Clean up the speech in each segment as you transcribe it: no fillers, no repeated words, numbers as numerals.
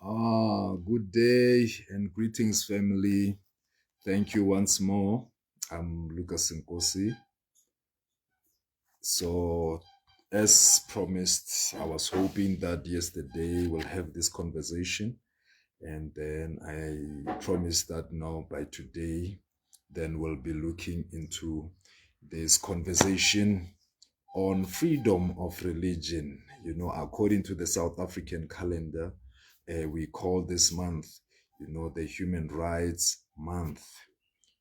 Good day and greetings, family. Thank you once more. I'm Lucas Nkosi. So, as promised, I was hoping that yesterday we'll have this conversation, and then I promised that now by today, then we'll be looking into this conversation on freedom of religion. According to the South African calendar, we call this month, the Human Rights Month.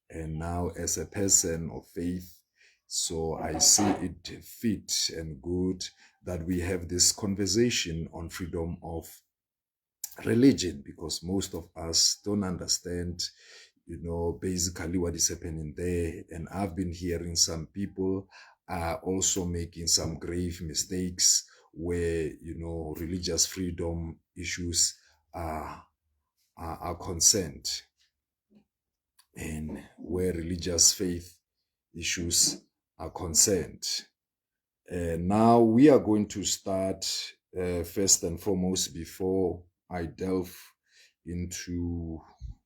And now, as a person of faith, so I see it fit and good that we have this conversation on freedom of religion, because most of us don't understand basically what is happening there. And I've been hearing some people are also making some grave mistakes where, religious freedom issues are concerned, and where religious faith issues are concerned. Now we are going to start first and foremost, before I delve into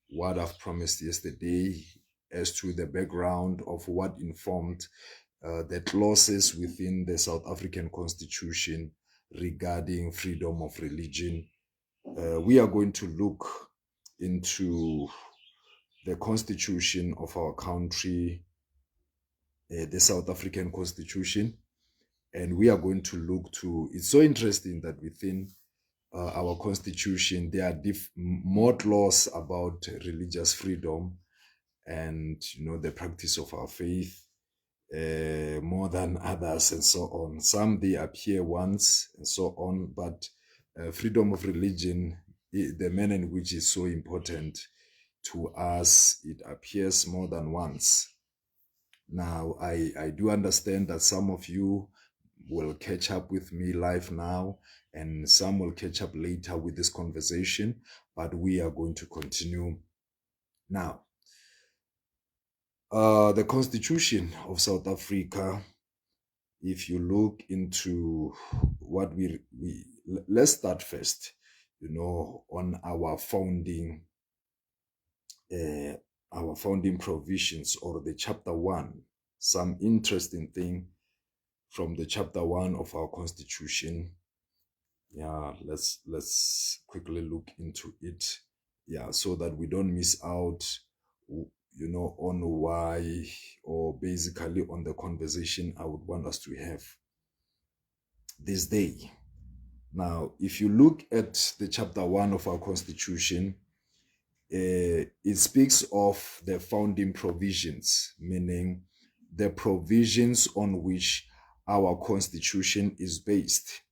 what I've promised yesterday as to the background of what informed the clauses within the South African Constitution regarding freedom of religion. We are going to look into the Constitution of our country, the South African Constitution, and we are going to look to, it's so interesting that within our constitution, there are more laws about religious freedom and, the practice of our faith, more than others and so on. Some, they appear once and so on, but freedom of religion, the manner in which is so important to us, it appears more than once. Now, I do understand that some of you will catch up with me live now, and some will catch up later with this conversation, but we are going to continue now. The Constitution of South Africa, if you look into what let's start first, on our founding provisions, or the chapter 1, some interesting thing from the chapter 1 of our constitution. Yeah, let's quickly look into it, so that we don't miss out on why, or basically on the conversation I would want us to have this day. Now, if you look at the chapter 1 of our constitution, it speaks of the founding provisions, meaning the provisions on which our constitution is based,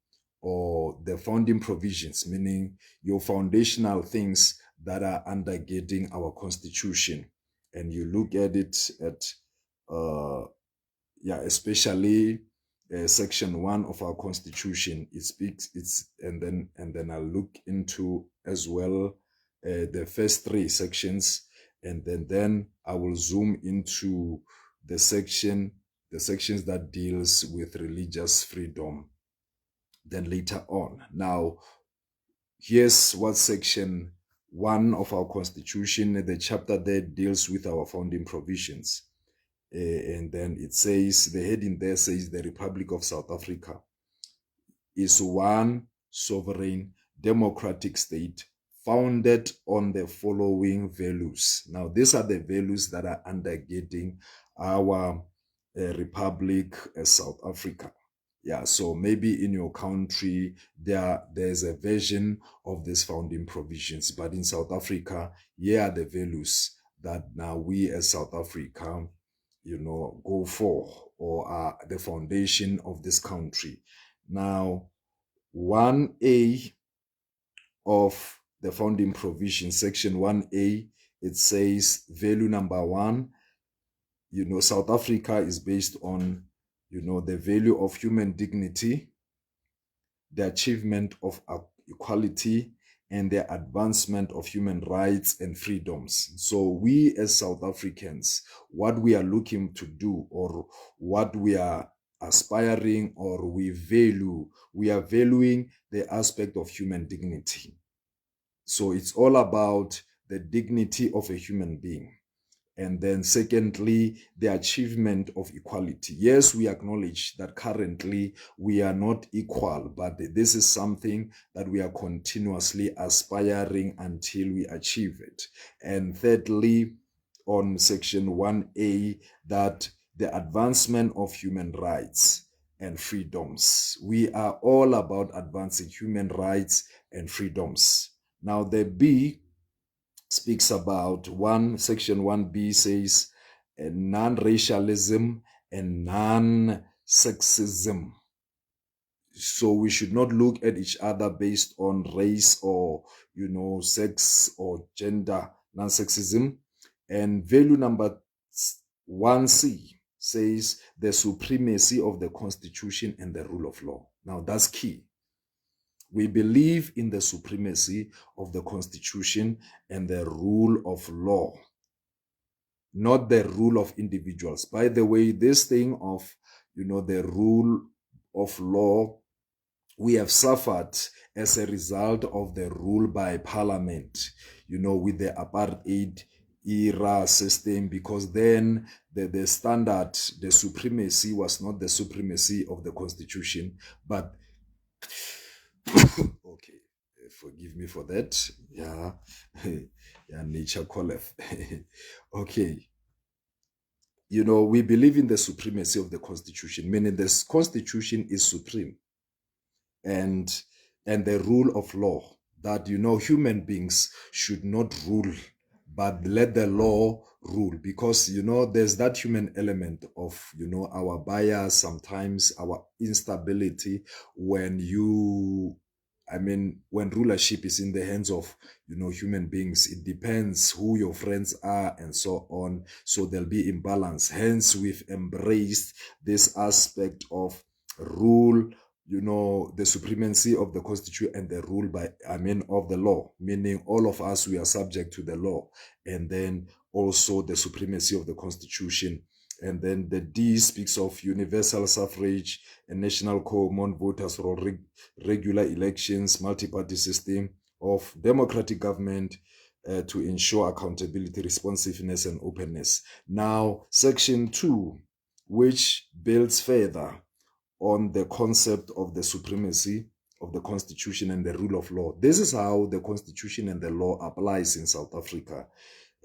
or the founding provisions, meaning your foundational things that are undergirding our constitution. And you look at it at, especially section 1 of our constitution, it speaks, and then I'll look into as well the first 3 sections, and then I will zoom into the sections that deals with religious freedom then later on. Now, here's what section 1 of our constitution, the chapter that deals with our founding provisions. And then it says, the heading there says, the Republic of South Africa is one sovereign democratic state founded on the following values. Now, these are the values that are undergirding our Republic as South Africa. So maybe in your country, there's a version of these founding provisions, but in South Africa, here are the values that now we as South Africa, go for, or are the foundation of this country. Now, 1A of the founding provision, section 1A, it says value number 1, South Africa is based on, the value of human dignity, the achievement of equality, and the advancement of human rights and freedoms. So we as South Africans, what we are looking to do, or what we are aspiring, or we are valuing the aspect of human dignity. So it's all about the dignity of a human being. And then secondly, the achievement of equality. Yes, we acknowledge that currently we are not equal, but this is something that we are continuously aspiring until we achieve it. And thirdly, on section 1A, that the advancement of human rights and freedoms. We are all about advancing human rights and freedoms. Now, the B speaks about section 1B says non-racialism and non-sexism. So we should not look at each other based on race or, sex or gender, non-sexism. And value number 1C says the supremacy of the Constitution and the rule of law. Now that's key. We believe in the supremacy of the Constitution and the rule of law, not the rule of individuals. By the way, this thing of, the rule of law, we have suffered as a result of the rule by parliament, with the apartheid era system, because then the standard, the supremacy was not the supremacy of the Constitution, but okay, forgive me for that. Yeah, yeah, nature calleth. Okay, we believe in the supremacy of the Constitution, meaning the Constitution is supreme, and the rule of law, that human beings should not rule, but let the law rule, because there's that human element of our bias, sometimes our instability, when when rulership is in the hands of human beings. It depends who your friends are and so on, so there'll be imbalance. Hence, we've embraced this aspect of rule, the supremacy of the Constitution and the rule of the law, meaning all of us, we are subject to the law, and then also the supremacy of the Constitution. And then the D speaks of universal suffrage and national common voters for all regular elections, multi-party system of democratic government to ensure accountability, responsiveness, and openness. Now, section 2, which builds further on the concept of the supremacy of the Constitution and the rule of law. This is how the Constitution and the law applies in South Africa.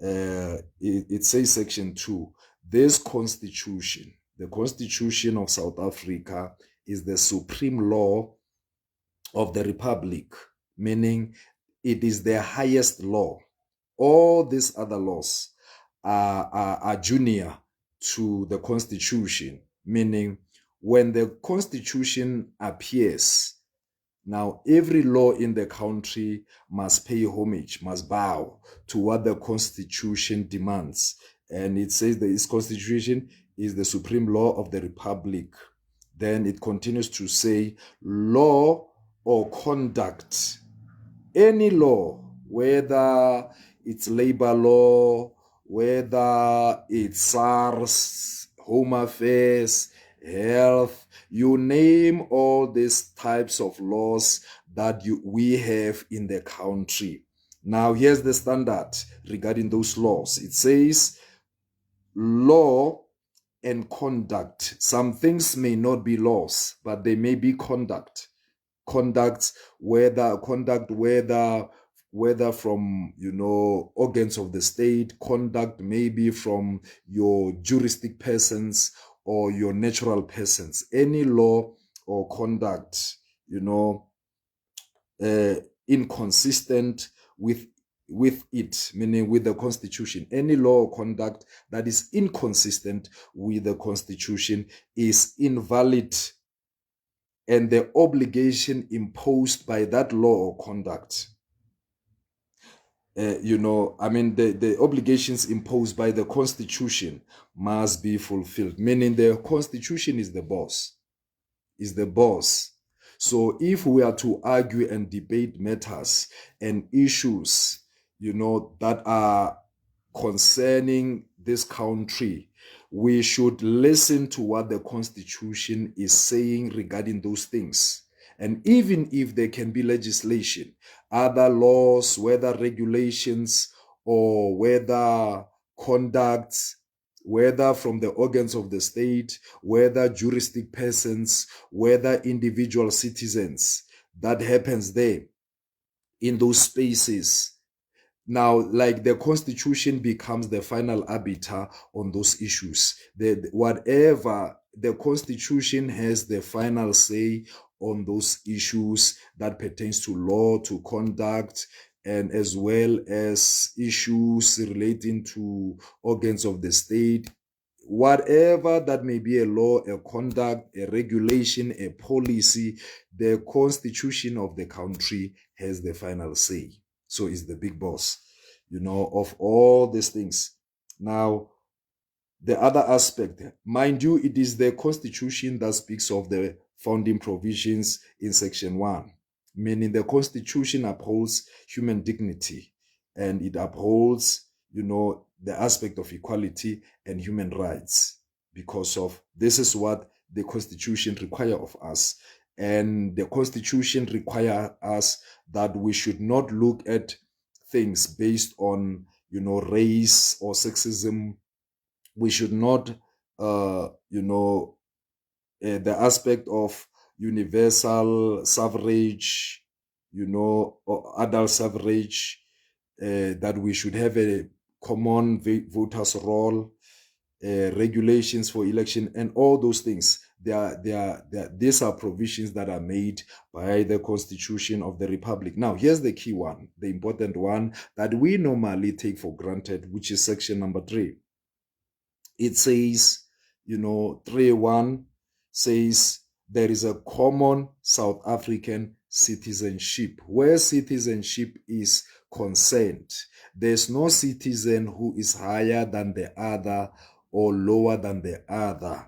It says section 2, this Constitution, the Constitution of South Africa, is the supreme law of the Republic, meaning it is the highest law. All these other laws are junior to the Constitution, meaning when the Constitution appears, now every law in the country must pay homage, must bow to what the Constitution demands. And it says that this Constitution is the supreme law of the Republic. Then it continues to say, law or conduct, any law, whether it's labor law, whether it's SARS, Home Affairs, health, you name all these types of laws that we have in the country. Now, here's the standard regarding those laws. It says, law and conduct. Some things may not be laws, but they may be conduct. Whether from organs of the state, conduct maybe from your juristic persons or your natural persons. Any law or conduct inconsistent with it, meaning with the Constitution, any law or conduct that is inconsistent with the Constitution is invalid, and the obligation imposed by that law or conduct, the obligations imposed by the Constitution must be fulfilled, meaning the Constitution is the boss. So if we are to argue and debate matters and issues, that are concerning this country, we should listen to what the Constitution is saying regarding those things. And even if there can be legislation, other laws, whether regulations or whether conducts, whether from the organs of the state, whether juristic persons, whether individual citizens, that happens there in those spaces. Now, like, the constitution becomes the final arbiter on those issues. Whatever, the constitution has the final say on those issues that pertains to law, to conduct, and as well as issues relating to organs of the state. Whatever that may be, a law, a conduct, a regulation, a policy, the constitution of the country has the final say. So it's the big boss, of all these things. Now, the other aspect, mind you, it is the constitution that speaks of the founding provisions in section 1, meaning the constitution upholds human dignity and it upholds, the aspect of equality and human rights, because of this is what the constitution requires of us. And the constitution requires us that we should not look at things based on, race or sexism. We should not, the aspect of universal suffrage, or adult suffrage, that we should have a common voters roll, regulations for election, and all those things. These are provisions that are made by the Constitution of the Republic. Now, here's the key one, the important one that we normally take for granted, which is section number 3. It says, 3.1 says there is a common South African citizenship. Where citizenship is concerned, there's no citizen who is higher than the other or lower than the other.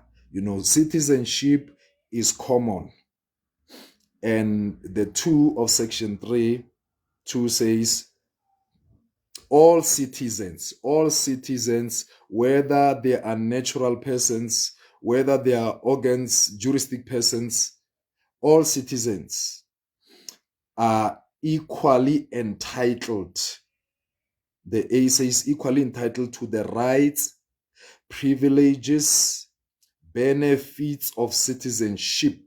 Citizenship is common. And the 2 of section 3.2 says all citizens, whether they are natural persons, whether they are organs, juristic persons, all citizens are equally entitled. The A says equally entitled to the rights, privileges, benefits of citizenship.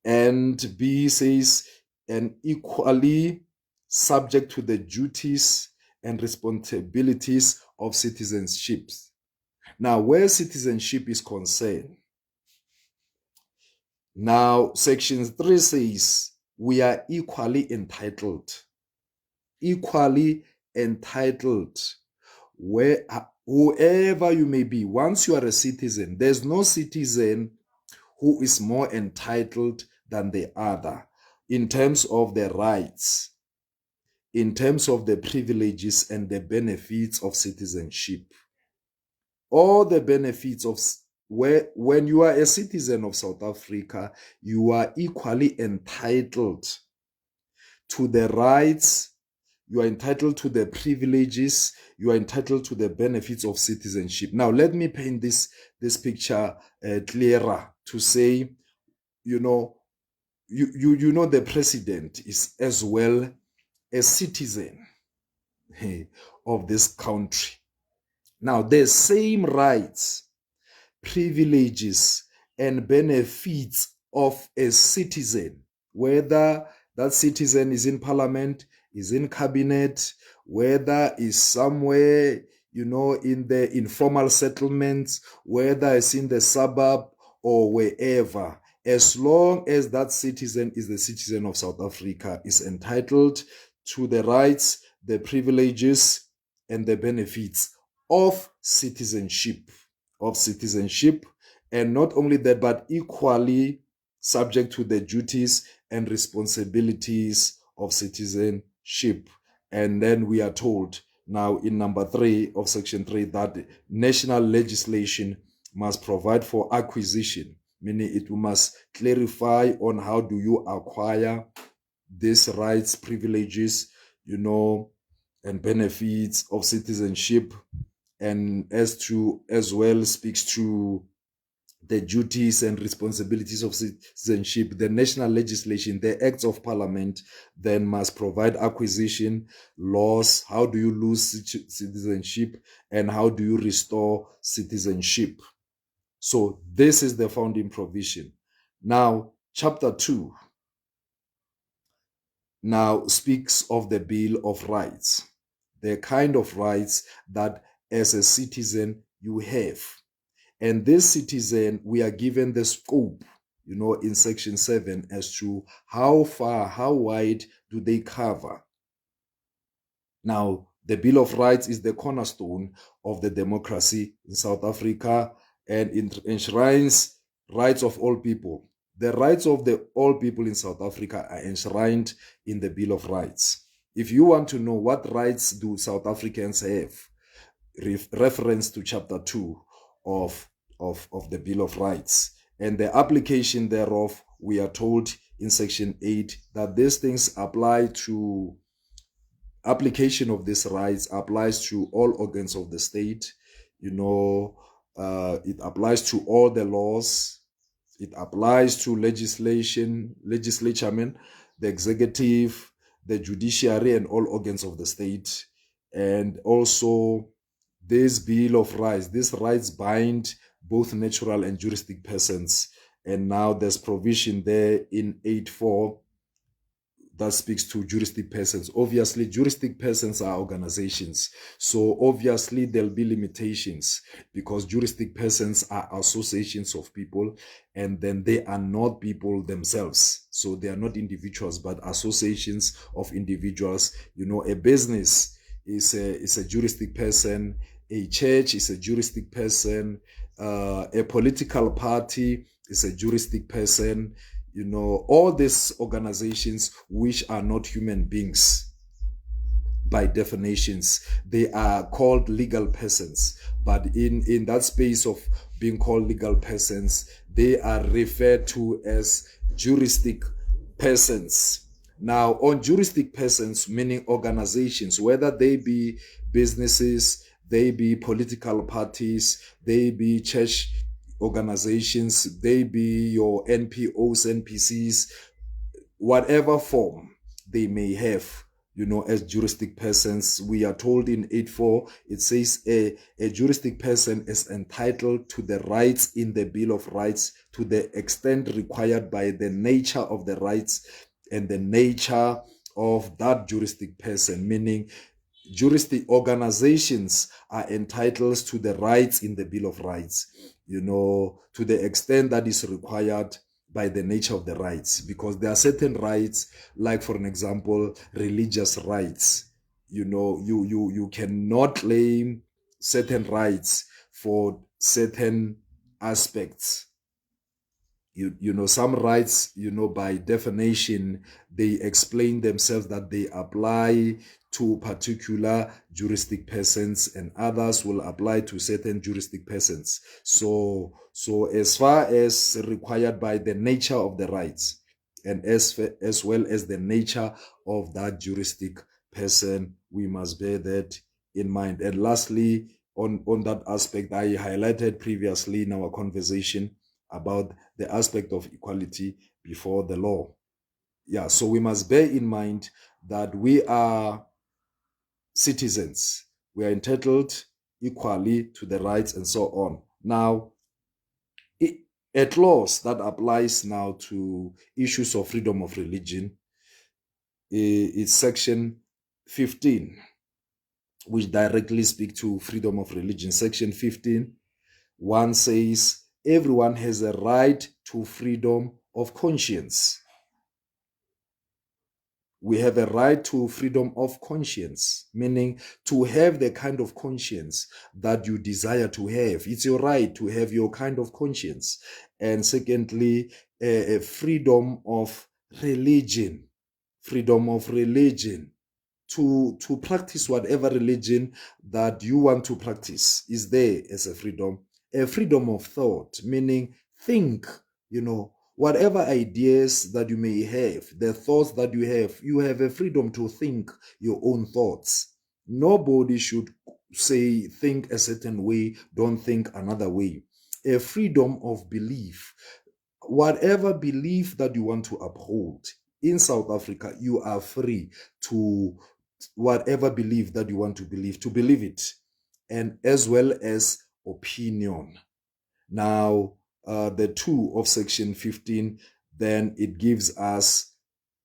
And B says, and equally subject to the duties and responsibilities of citizenship. Now, where citizenship is concerned, now section 3 says we are equally entitled. Equally entitled. Whoever you may be, once you are a citizen, there's no citizen who is more entitled than the other in terms of the rights, in terms of the privileges and the benefits of citizenship. All the benefits of when you are a citizen of South Africa, you are equally entitled to the rights, you are entitled to the privileges, you are entitled to the benefits of citizenship. Now, let me paint this picture clearer to say, the president is as well a citizen of this country. Now, the same rights, privileges, and benefits of a citizen, whether that citizen is in parliament, is in cabinet, whether is somewhere, in the informal settlements, whether it's in the suburb or wherever, as long as that citizen is the citizen of South Africa, is entitled to the rights, the privileges, and the benefits of citizenship. And not only that, but equally subject to the duties and responsibilities of citizenship. And then we are told now in number 3 of section 3 that national legislation must provide for acquisition, meaning it must clarify on how do you acquire these rights, privileges, and benefits of citizenship, and as well speaks to the duties and responsibilities of citizenship, the national legislation, the acts of parliament then must provide acquisition, laws, how do you lose citizenship, and how do you restore citizenship. So this is the founding provision. Now, chapter 2 now speaks of the Bill of Rights, the kind of rights that as a citizen you have. And this citizen, we are given the scope, in section 7 as to how far, how wide do they cover. Now, the Bill of Rights is the cornerstone of the democracy in South Africa, and it enshrines rights of all people. The rights of all people in South Africa are enshrined in the Bill of Rights. If you want to know what rights do South Africans have, reference to chapter 2 of the Bill of Rights. And the application thereof, we are told in section 8 that these things apply to, application of these rights applies to all organs of the state. It applies to all the laws. It applies to legislature, the executive, the judiciary, and all organs of the state. And also, this Bill of Rights, these rights bind both natural and juristic persons. And now there's provision there in 8.4 that speaks to juristic persons. Obviously, juristic persons are organizations. So obviously there'll be limitations because juristic persons are associations of people, and then they are not people themselves. So they are not individuals, but associations of individuals. A business is a juristic person. A church is a juristic person. A political party is a juristic person. All these organizations which are not human beings by definitions, they are called legal persons. But in that space of being called legal persons, they are referred to as juristic persons. Now, on juristic persons, meaning organizations, whether they be businesses, they be political parties, they be church organizations, they be your NPOs, NPCs, whatever form they may have, as juristic persons. We are told in 8.4, it says a juristic person is entitled to the rights in the Bill of Rights to the extent required by the nature of the rights and the nature of that juristic person, meaning juristic organizations are entitled to the rights in the Bill of Rights, to the extent that is required by the nature of the rights, because there are certain rights, like for an example, religious rights. You cannot claim certain rights for certain aspects. Some rights, by definition, they explain themselves that they apply to particular juristic persons, and others will apply to certain juristic persons. So as far as required by the nature of the rights, and as well as the nature of that juristic person, we must bear that in mind. And lastly, on that aspect, I highlighted previously in our conversation about the aspect of equality before the law. Yeah, so we must bear in mind that we are citizens. We are entitled equally to the rights and so on. Now, a clause that applies now to issues of freedom of religion is section 15, which directly speaks to freedom of religion. Section 15, 1 says, everyone has a right to freedom of conscience. We have a right to freedom of conscience, meaning to have the kind of conscience that you desire to have. It's your right to have your kind of conscience. And secondly, a freedom of religion. Freedom of religion. To practice whatever religion that you want to practice is there as a freedom. A freedom of thought, meaning think, whatever ideas that you may have, the thoughts that you have a freedom to think your own thoughts. Nobody should say, think a certain way, don't think another way. a freedom of belief. Whatever belief that you want to uphold in South Africa, you are free to whatever belief that you want to believe it, and as well as opinion. Now, the 2 of section 15, then it gives us,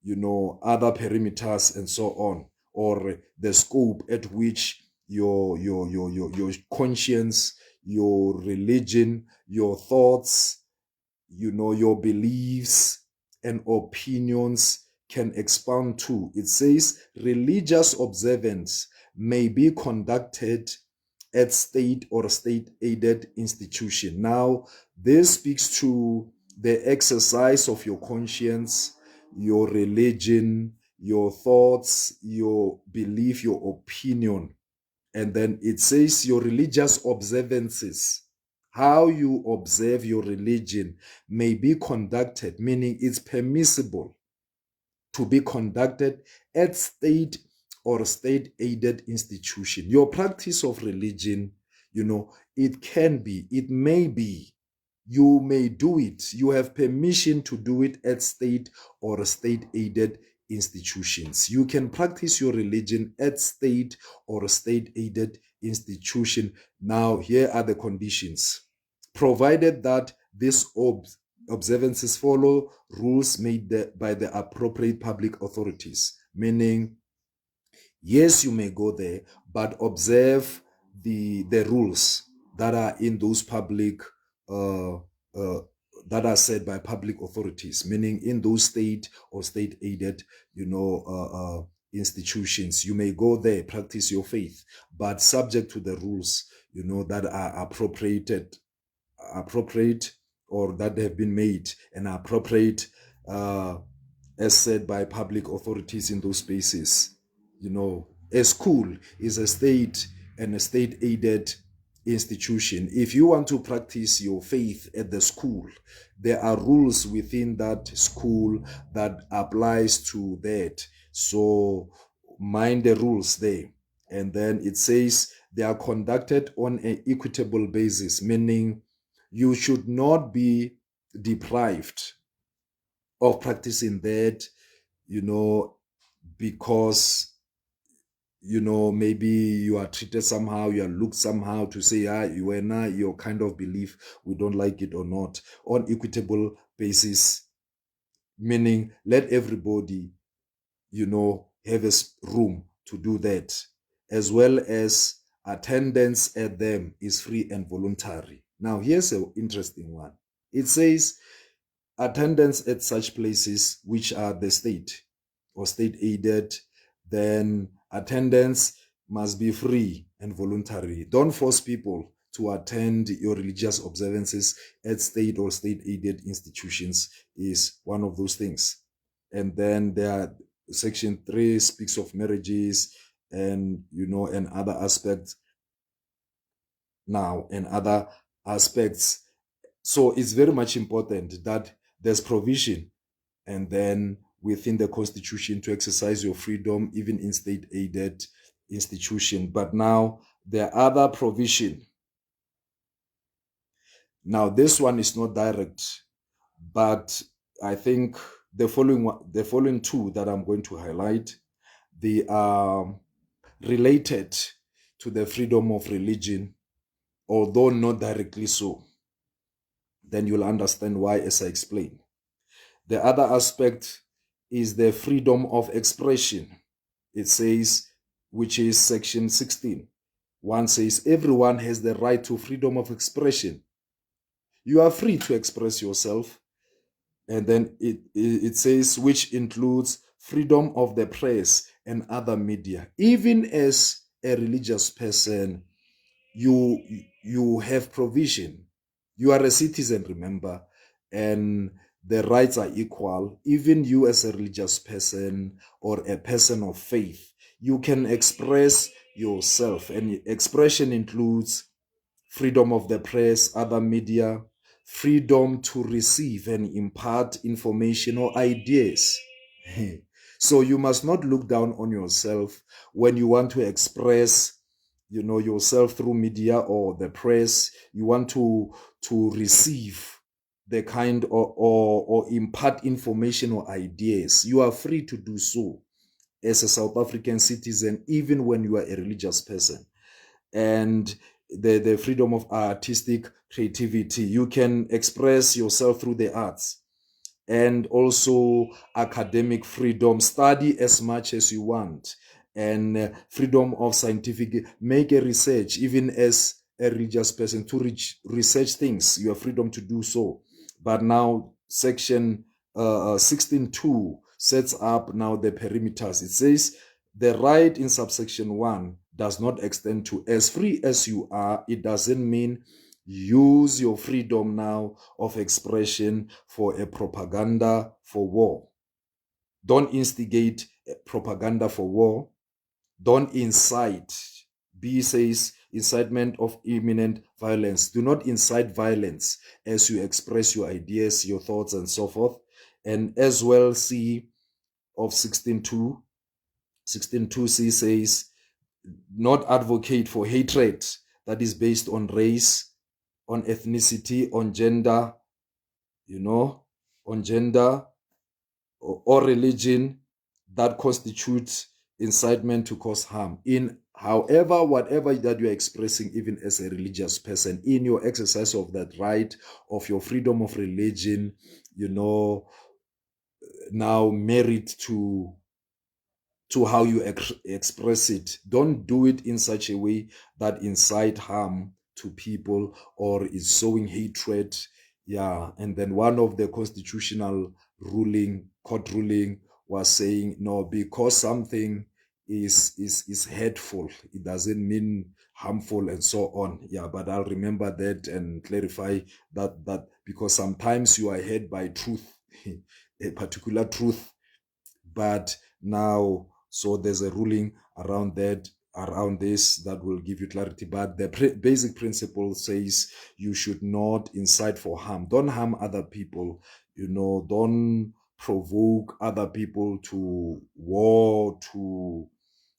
other perimeters and so on, or the scope at which your conscience, your religion, your thoughts, your beliefs and opinions can expand to. It says religious observance may be conducted at state or state-aided institution. Now, this speaks to the exercise of your conscience, your religion, your thoughts, your belief, your opinion. And then it says your religious observances, how you observe your religion, may be conducted, meaning it's permissible to be conducted at state or state-aided institution. Your practice of religion, it can be, it may be, you may do it. You have permission to do it at state or state-aided institutions. You can practice your religion at state or state-aided institution. Now, here are the conditions. Provided that these observances follow rules made by the appropriate public authorities, meaning, yes, you may go there, but observe the rules that are in those public that are set by public authorities, meaning in those state or state-aided, institutions. You may go there, practice your faith, but subject to the rules, that are appropriate or that have been made and appropriate as said by public authorities in those spaces. A school is a state and a state-aided institution. If you want to practice your faith at the school, there are rules within that school that applies to that. So mind the rules there. And then it says they are conducted on an equitable basis, meaning you should not be deprived of practicing that, because maybe you are treated somehow, you are looked somehow, to say, you are not your kind of belief, we don't like it or not, on equitable basis, meaning let everybody, have a room to do that, as well as attendance at them is free and voluntary. Now, here's an interesting one. It says attendance at such places which are the state or state-aided, then attendance must be free and voluntary. Don't force people to attend your religious observances at state or state-aided institutions is one of those things. And then Section 3 speaks of marriages and, and other aspects. Now, and other aspects. So it's very much important that there's provision, and then within the Constitution, to exercise your freedom, even in state-aided institution. But now there are other provision. Now this one is not direct, but I think the following 2 that I'm going to highlight, they are related to the freedom of religion, although not directly so. Then you'll understand why as I explain. The other aspect is the freedom of expression. It says, which is section 16. One says, everyone has the right to freedom of expression. You are free to express yourself. And then it says, which includes freedom of the press and other media. Even as a religious person, you have provision. You are a citizen, remember, and the rights are equal. Even you as a religious person or a person of faith, you can express yourself, and expression includes freedom of the press, other media, freedom to receive and impart information or ideas. So you must not look down on yourself when you want to express yourself through media or the press, you want to receive the kind or impart information or ideas, you are free to do so as a South African citizen, even when you are a religious person. And the freedom of artistic creativity, you can express yourself through the arts. And also academic freedom, study as much as you want. And freedom of scientific, make a research, even as a religious person, to research things, you have freedom to do so. But now section 16.2 sets up now the perimeters. It says the right in subsection 1 does not extend to as free as you are. It doesn't mean use your freedom now of expression for a propaganda for war. Don't instigate propaganda for war. Don't incite. B says incitement of imminent violence. Do not incite violence as you express your ideas, your thoughts, and so forth. And as well, C of 16.2. 16.2C says not advocate for hatred that is based on race, on ethnicity, on gender, on gender or religion that constitutes incitement to cause harm. In however, whatever that you're expressing, even as a religious person, in your exercise of that right, of your freedom of religion, now merit to how you express it. Don't do it in such a way that incite harm to people or is sowing hatred. Yeah. And then one of the constitutional court ruling was saying, no, because something is hateful, it doesn't mean harmful and so on. Yeah, but I'll remember that and clarify that because sometimes you are hurt by truth, a particular truth, but now, so there's a ruling around this that will give you clarity. But the basic principle says you should not incite for harm. Don't harm other people. Don't provoke other people to war, to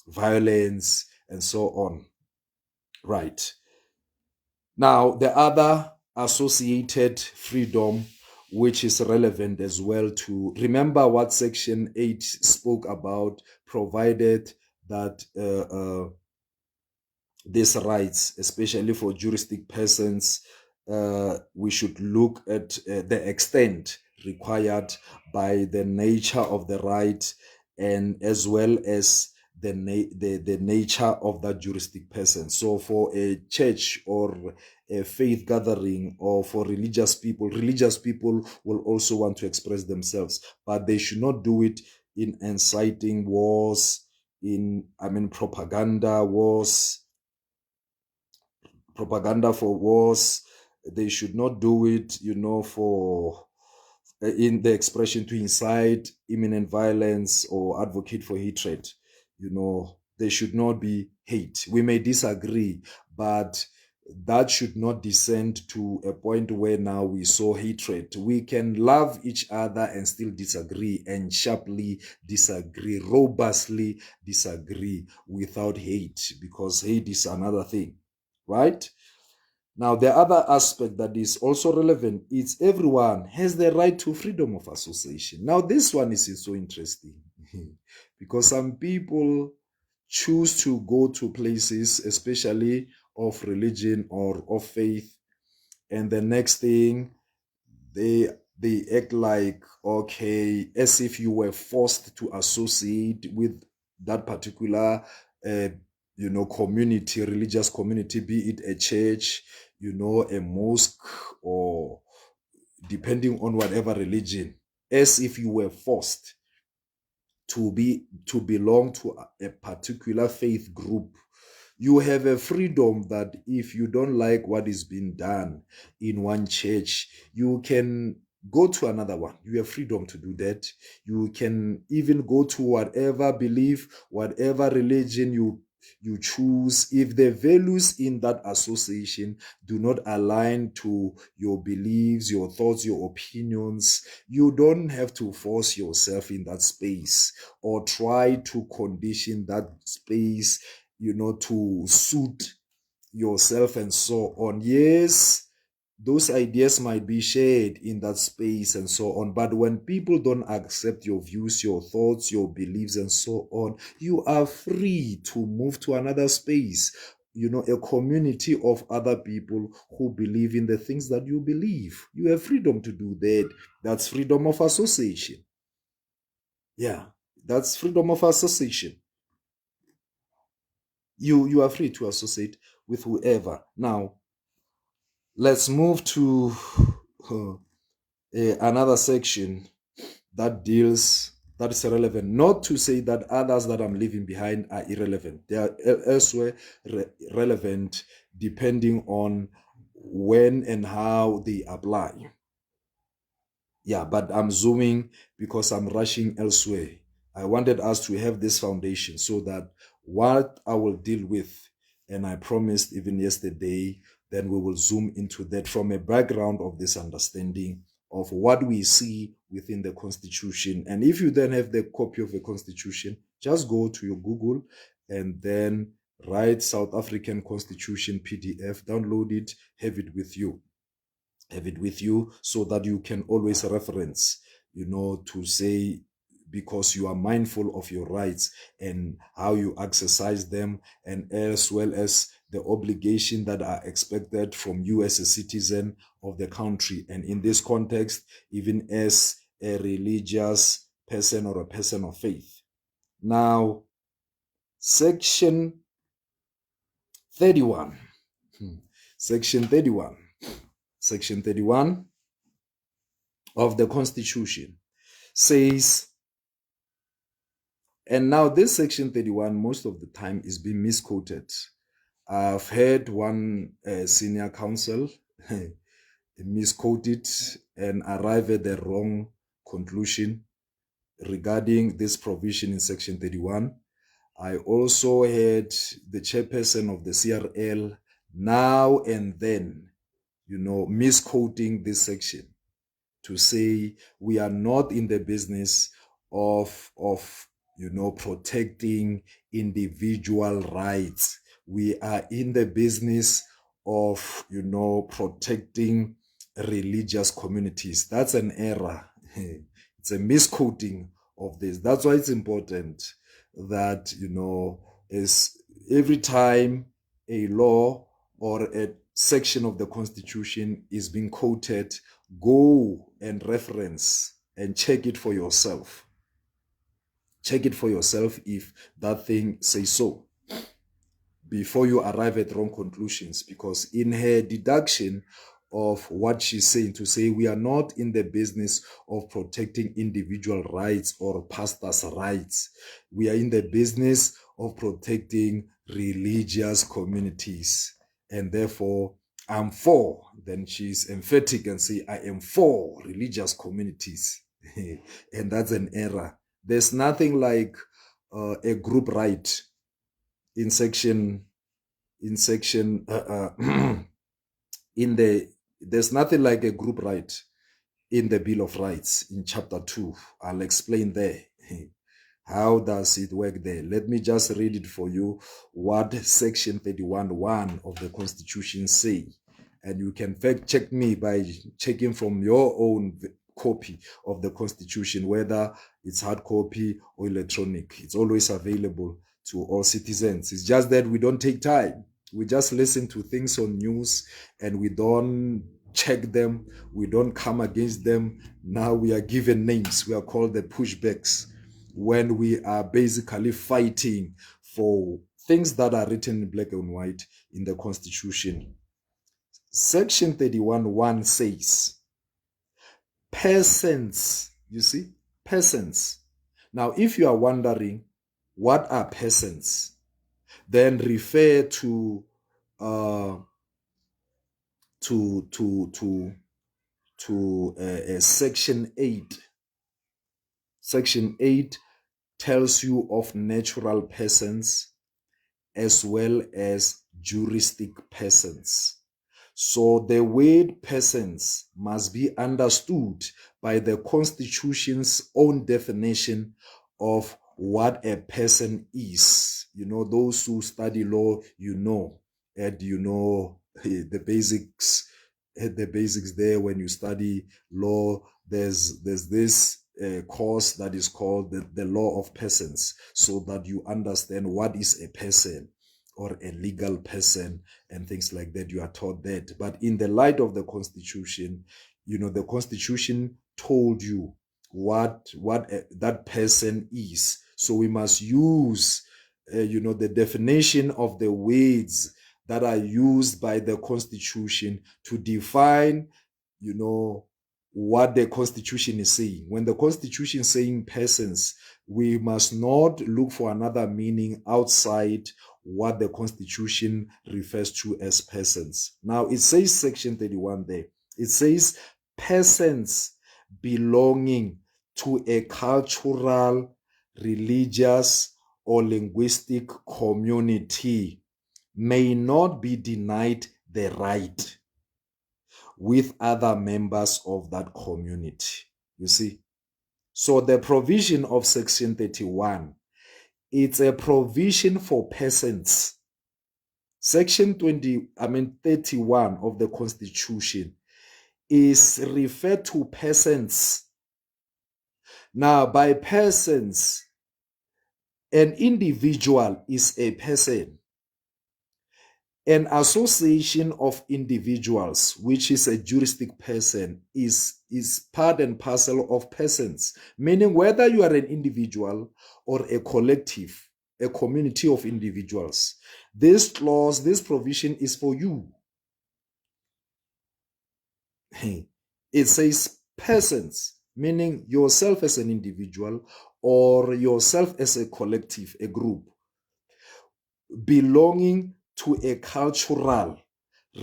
violence, and so on. Right. Now, the other associated freedom, which is relevant as well, to remember what Section 8 spoke about, provided that these rights, especially for juristic persons, we should look at the extent required by the nature of the right, and as well as the nature of that juristic person. So for a church or a faith gathering, or for religious people will also want to express themselves, but they should not do it in inciting wars, propaganda for wars. They should not do it, for in the expression to incite imminent violence or advocate for hatred. There should not be hate. We may disagree, but that should not descend to a point where now we sow hatred. We can love each other and still disagree, and sharply disagree, robustly disagree, without hate, because hate is another thing, right? Now, the other aspect that is also relevant is everyone has the right to freedom of association. Now, this one is so interesting because some people choose to go to places, especially of religion or of faith, and the next thing they act like, okay, as if you were forced to associate with that particular community, religious community, be it a church, a mosque, or depending on whatever religion, as if you were forced to belong to a particular faith group. You have a freedom that if you don't like what is being done in one church, you can go to another one. You have freedom to do that. You can even go to whatever belief, whatever religion you choose. If the values in that association do not align to your beliefs, your thoughts, your opinions, you don't have to force yourself in that space or try to condition that space to suit yourself and so on. Yes, those ideas might be shared in that space and so on. But when people don't accept your views, your thoughts, your beliefs, and so on, you are free to move to another space, a community of other people who believe in the things that you believe. You have freedom to do that. That's freedom of association. Yeah, that's freedom of association. You are free to associate with whoever. Now, let's move to another section that is relevant. Not to say that others that I'm leaving behind are irrelevant. They are elsewhere relevant depending on when and how they apply. Yeah, but I'm zooming because I'm rushing elsewhere. I wanted us to have this foundation so that what I will deal with, and I promised even yesterday, then we will zoom into that from a background of this understanding of what we see within the Constitution. And if you then have the copy of the Constitution, just go to your Google and then write South African Constitution PDF, download it, have it with you. Have it with you so that you can always reference, to say, because you are mindful of your rights and how you exercise them, and as well as the obligation that are expected from you as a citizen of the country. And in this context, even as a religious person or a person of faith. Now, section 31. Section 31. Section 31 of the Constitution says, and now this section 31 most of the time is being misquoted. I've heard one senior counsel misquote it and arrive at the wrong conclusion regarding this provision in section 31. I also heard the chairperson of the CRL now and then, misquoting this section to say we are not in the business of protecting individual rights. We are in the business of protecting religious communities. That's an error. It's a misquoting of this. That's why it's important that is every time a law or a section of the Constitution is being quoted, go and reference and check it for yourself. Check it for yourself if that thing says so before you arrive at wrong conclusions. Because in her deduction of what she's saying, to say we are not in the business of protecting individual rights or pastors' rights, we are in the business of protecting religious communities, and therefore I'm for, then she's emphatic and say I am for religious communities. And that's an error. There's nothing like a group right in section there's nothing like a group right in the Bill of Rights in chapter 2. I'll explain there. How does it work there? Let me just read it for you, what section 31(1) of the Constitution say. And you can fact check me by checking from your own copy of the Constitution, whether it's hard copy or electronic. It's always available to all citizens. It's just that we don't take time. We just listen to things on news and we don't check them. We don't come against them. Now we are given names. We are called the pushbacks, when we are basically fighting for things that are written in black and white in the Constitution. Section 31(1) says, persons, you see, persons. Now, if you are wondering what are persons, then refer to section 8. Section 8 tells you of natural persons as well as juristic persons. So the word persons must be understood by the Constitution's own definition of what a person is. those who study law, and the basics, the basics there. When you study law, there's this course that is called the law of persons, so that you understand what is a person or a legal person and things like that. You are taught that. But in the light of the Constitution, the Constitution told you what that person is. So we must use the definition of the words that are used by the Constitution to define what the Constitution is saying. When the Constitution is saying persons, we must not look for another meaning outside what the Constitution refers to as persons. Now, it says section 31 there. It says persons belonging to a cultural, religious, or linguistic community may not be denied the right with other members of that community. You see? So the provision of section 31, it's a provision for persons. Section 31 of the Constitution is referred to persons. Now, by persons, an individual is a person. An association of individuals, which is a juristic person, is part and parcel of persons, meaning whether you are an individual or a collective, a community of individuals, this clause, this provision is for you. It says persons, meaning yourself as an individual or yourself as a collective, a group, belonging to a cultural,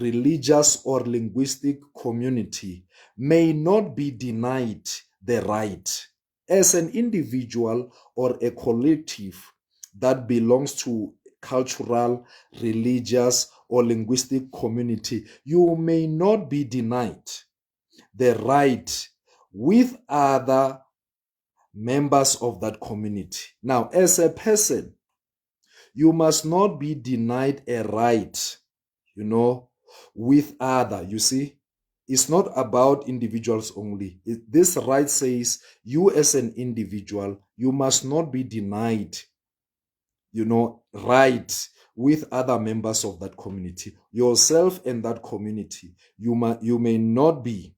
religious, or linguistic community may not be denied the right as an individual or a collective that belongs to cultural, religious, or linguistic community. You may not be denied the right with other members of that community. Now, as a person, you must not be denied a right, with other. You see, it's not about individuals only. This right says you as an individual, you must not be denied, right with other members of that community. Yourself and that community, you may not be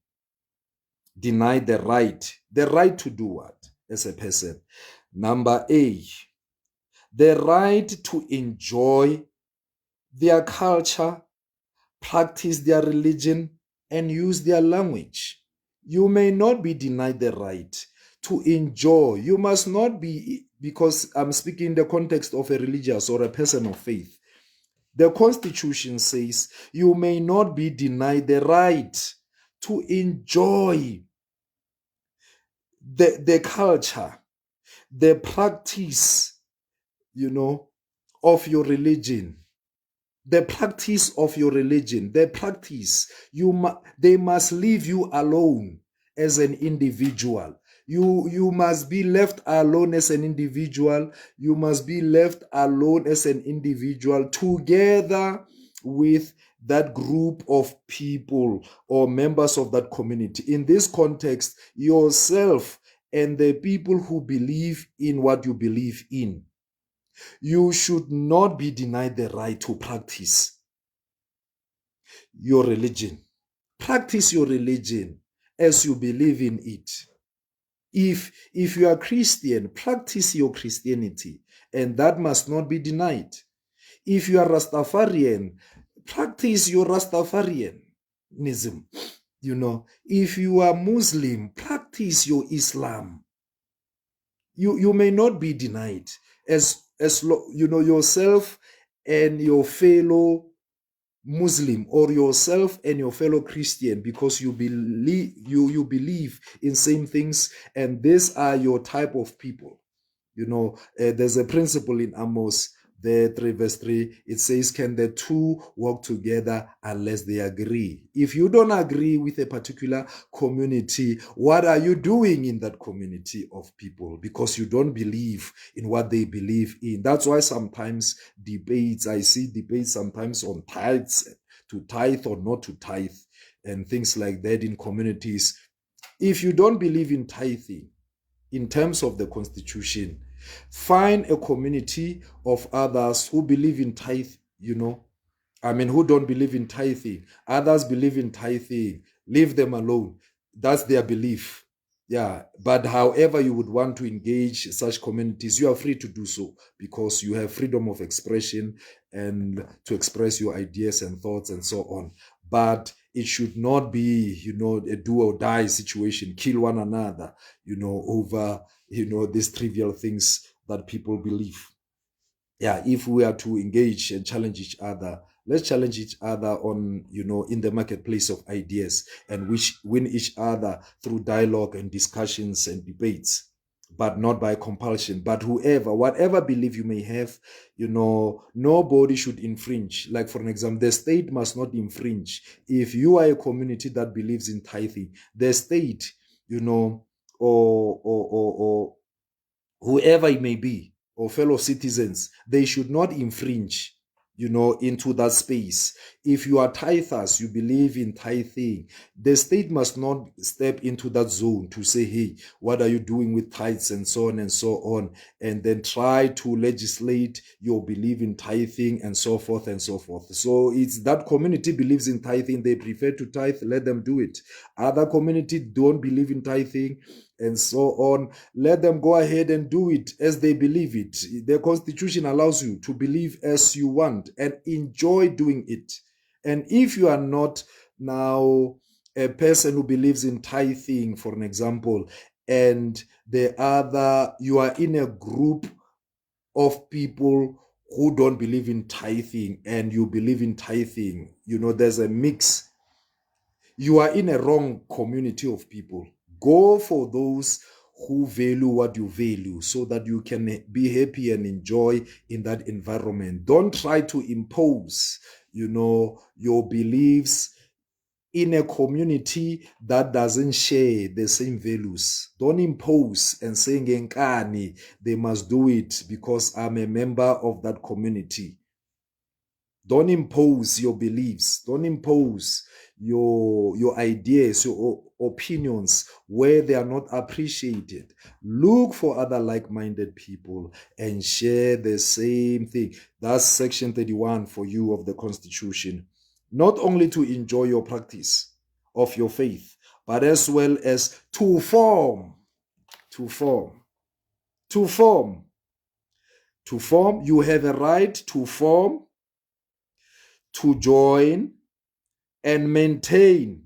denied the right to do what as a person. Number A, the right to enjoy their culture, practice their religion, and use their language. You may not be denied the right to enjoy. You must not be, because I'm speaking in the context of a religious or a person of faith. The Constitution says you may not be denied the right to enjoy the culture, the practice, of your religion. The practice of your religion, the practice, they must leave you alone as an individual. You must be left alone as an individual. You must be left alone as an individual together with that group of people or members of that community. In this context, yourself and the people who believe in what you believe in. You should not be denied the right to practice your religion. Practice your religion as you believe in it. If you are Christian, practice your Christianity, and that must not be denied. If you are Rastafarian, practice your Rastafarianism. If you are Muslim, practice your Islam. You may not be denied as yourself and your fellow Muslim, or yourself and your fellow Christian, because you believe in same things, and these are your type of people. There's a principle in Amos, there, 3 verse 3, it says, can the two work together unless they agree? If you don't agree with a particular community, what are you doing in that community of people? Because you don't believe in what they believe in. That's why sometimes I see debates sometimes on tithes, to tithe or not to tithe, and things like that in communities. If you don't believe in tithing, in terms of the constitution, find a community of others who believe in tithe, who don't believe in tithing. Others believe in tithing. Leave them alone. That's their belief. Yeah. But however you would want to engage such communities, you are free to do so, because you have freedom of expression and to express your ideas and thoughts and so on. But it should not be, a do or die situation, kill one another, over, these trivial things that people believe. Yeah, if we are to engage and challenge each other, let's challenge each other on, in the marketplace of ideas, and win each other through dialogue and discussions and debates, but not by compulsion. But whatever belief you may have, nobody should infringe. Like, for an example, the state must not infringe. If you are a community that believes in tithing, the state, or whoever it may be, or fellow citizens, they should not infringe, into that space. If you are tithers, you believe in tithing, the state must not step into that zone to say, hey, what are you doing with tithes, and so on and so on, and then try to legislate your belief in tithing and so forth and so forth. So it's that community believes in tithing, they prefer to tithe, let them do it. Other community don't believe in tithing and so on, let them go ahead and do it as they believe it. The constitution allows you to believe as you want and enjoy doing it. And if you are not now a person who believes in tithing, for an example, and you are in a group of people who don't believe in tithing and you believe in tithing, there's a mix, you are in a wrong community of people. Go for those who value what you value, so that you can be happy and enjoy in that environment. Don't try to impose, your beliefs in a community that doesn't share the same values. Don't impose and say, Ngenkani, they must do it because I'm a member of that community. Don't impose your beliefs. Don't impose your ideas, your opinions where they are not appreciated. Look for other like-minded people and share the same thing. That's section 31 for you of the Constitution. Not only to enjoy your practice of your faith, but as well as to form. You have a right to form, to join, and maintain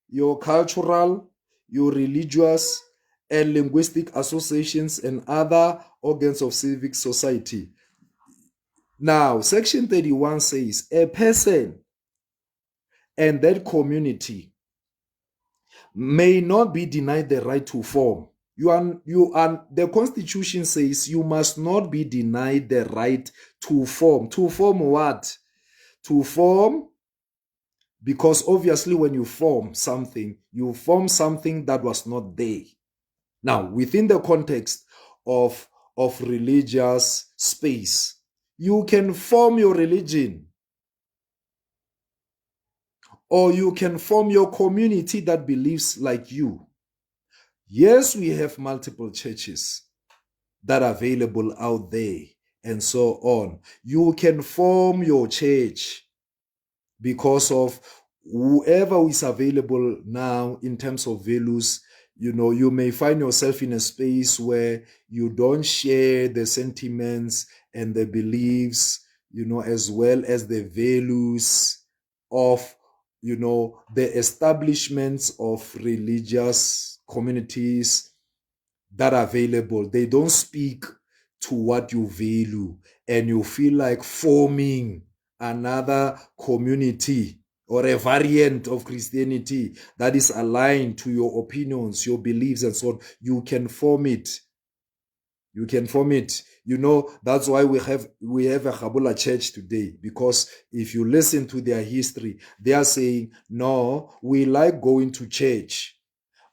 your cultural, your religious, and linguistic associations and other organs of civic society. Now, section 31 says a person and that community may not be denied the right to form. The Constitution says you must not be denied the right to form. To form what? To form, because obviously when you form something that was not there. Now, within the context of religious space, you can form your religion, or you can form your community that believes like you. Yes, we have multiple churches that are available out there and so on. You can form your church because of whoever is available now in terms of values. You may find yourself in a space where you don't share the sentiments and the beliefs, as well as the values of, the establishments of religious communities that are available. They don't speak to what you value, and you feel like forming another community or a variant of Christianity that is aligned to your opinions, your beliefs, and so on. You can form it. You can form it. That's why we have a Kabula church today, because if you listen to their history, they are saying, no, we like going to church.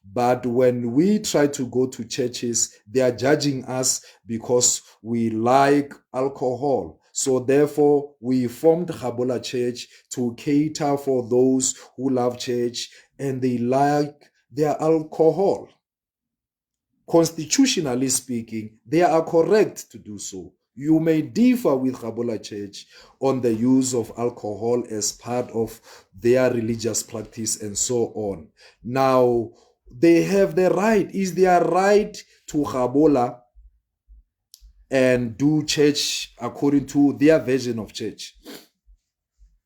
But when we try to go to churches, they are judging us because we like alcohol. So therefore, we formed Kabula Church to cater for those who love church and they like their alcohol. Constitutionally speaking, they are correct to do so. You may differ with Kabula Church on the use of alcohol as part of their religious practice and so on. Now, they have the right, is their right to Kabula and do church according to their version of church.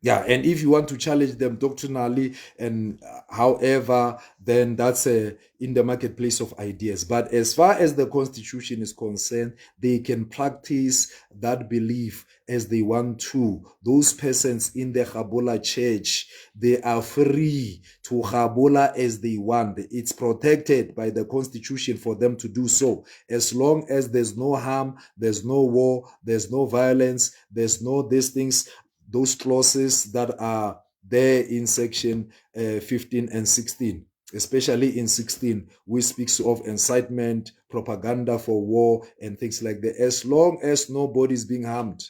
Yeah, and if you want to challenge them doctrinally and however, then that's in the marketplace of ideas. But as far as the Constitution is concerned, they can practice that belief as they want to. Those persons in the Kabula church, they are free to Kabula as they want. It's protected by the Constitution for them to do so. As long as there's no harm, there's no war, there's no violence, there's no these things, those clauses that are there in section 15 and 16, especially in 16, which speaks of incitement, propaganda for war, and things like that. As long as nobody is being harmed,